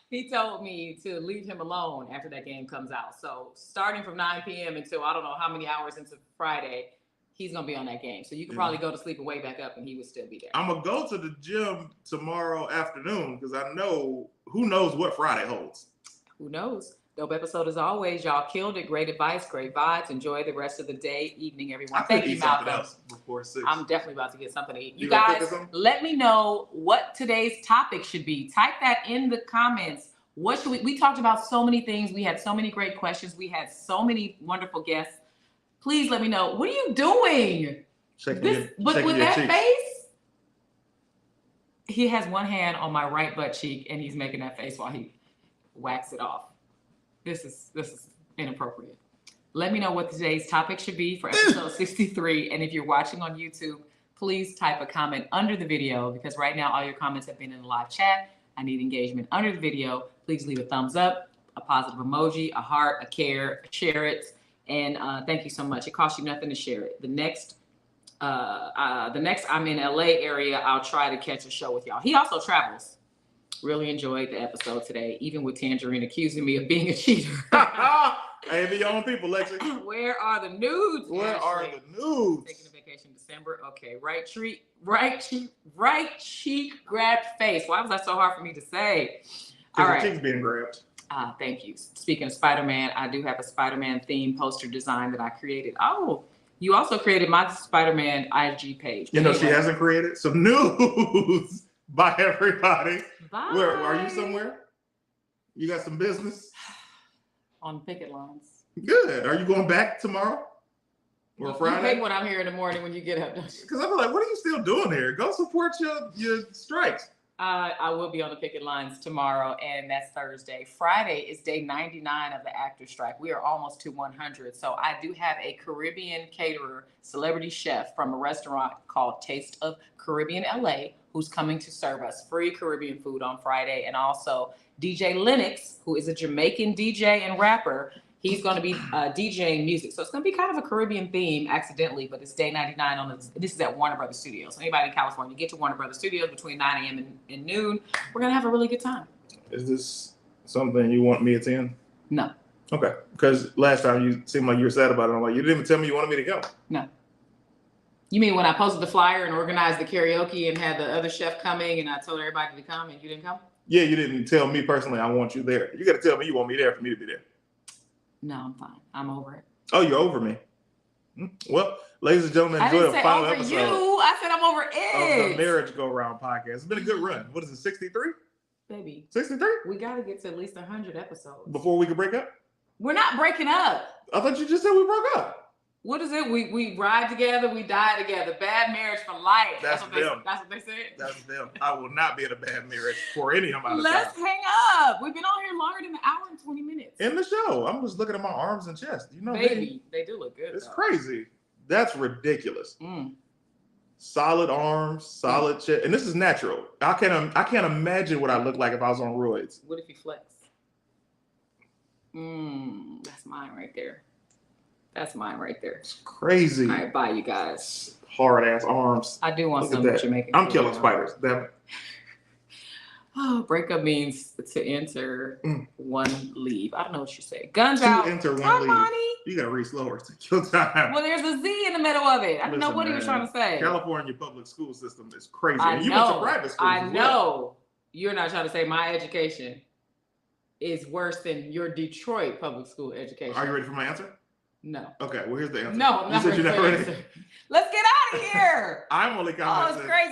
He told me to leave him alone after that game comes out. So starting from 9 p.m. until I don't know how many hours into Friday, he's going to be on that game. So you could probably go to sleep and wake back up and he would still be there. I'm going to go to the gym tomorrow afternoon because I know, who knows what Friday holds. Who knows? Dope episode as always. Y'all killed it. Great advice, great vibes. Enjoy the rest of the day, evening, everyone. Thank you, Malcolm. Before 6. I'm definitely about to get something to eat. You gonna guys, cook us something? let me know what today's topic should be. Type that in the comments. What should we talked about so many things. We had so many great questions. We had so many wonderful guests. Please let me know. What are you doing? With that cheeks. face? He has one hand on my right butt cheek and he's making that face while he whacks it off. This is inappropriate. Let me know what today's topic should be for episode 63. And if you're watching on YouTube, please type a comment under the video because right now all your comments have been in the live chat. I need engagement under the video. Please leave a thumbs up, a positive emoji, a heart, a care, share it. And thank you so much. It costs you nothing to share it. The next The next I'm in LA area, I'll try to catch a show with y'all. He also travels. Really enjoyed the episode today, even with Tanjareen accusing me of being a cheater. Hey, be your own people, Lexi. Where are the nudes? Where are Ashley? the nudes? Taking a vacation December. Okay, right cheek grabbed face. Why was that so hard for me to say? All Because right. your cheek's being grabbed. Thank you. Speaking of Spider-Man, I do have a Spider-Man theme poster design that I created. Oh, you also created my Spider-Man IG page. You know, Anyway. she hasn't created some news. Bye, everybody. Bye. Where are you somewhere? You got some business? On picket lines. Good. Are you going back tomorrow or You Friday? pick when I'm here in the morning when you get up. Because I feel like, what are you still doing here? Go support your strikes. I will be on the picket lines tomorrow, and that's Thursday. Friday is day 99 of the actor strike. We are almost to 100. So I do have a Caribbean caterer, celebrity chef from a restaurant called Taste of Caribbean LA, who's coming to serve us free Caribbean food on Friday. And also DJ Lennox, who is a Jamaican DJ and rapper. He's going to be DJing music. So it's going to be kind of a Caribbean theme accidentally, but it's day 99 on this is at Warner Brothers Studios. So anybody in California, get to Warner Brothers Studios between 9 a.m. and noon. We're going to have a really good time. Is this something you want me to attend? No. Okay. Because last time you seemed like you were sad about it. I'm like, you didn't even tell me you wanted me to go. No. You mean when I posted the flyer and organized the karaoke and had the other chef coming and I told everybody to come and you didn't come? Yeah, you didn't tell me personally I want you there. You got to tell me you want me there for me to be there. No, I'm fine. I'm over it. Oh, you're over me. Well, ladies and gentlemen, I enjoy didn't the say final over episode you. I said I'm over of it. the Marriage Go Round podcast. It's been a good run. What is it, 63? Baby, 63? we got to get to at least 100 episodes. Before we could break up? We're not breaking up. I thought you just said we broke up. What is it? We ride together, we die together. Bad marriage for life. That's what them. That's what they said. That's them. I will not be in a bad marriage for any amount of Let's time. hang up. We've been on here longer than an hour and 20 minutes. In the show, I'm just looking at my arms and chest. You know, Baby, they do look good. it's though. crazy. That's ridiculous. Mm. Solid arms, solid chest, and this is natural. I can't imagine what I look like if I was on roids. What if you flex? That's mine right there. That's mine right there. It's crazy. All right, bye, you guys. Hard ass arms. I do want Look at some that. Jamaican. I'm food, killing though. spiders. Damn it. Oh, breakup means to enter, one leave. I don't know what you say. Guns To out. enter, one Hi, leave. Monty. You gotta read slower. Take your time. Well, there's a Z in the middle of it. I don't know Listen, what he was man, trying to say. California public school system is crazy. I And you went to know. private schools I as well. know. You're not trying to say my education is worse than your Detroit public school education. Are you ready for my answer? No. Okay, well, here's the answer. No, I'm You not said ready you're for not the ready. answer. Let's get out of here. I'm only Oh, commenting. it's crazy.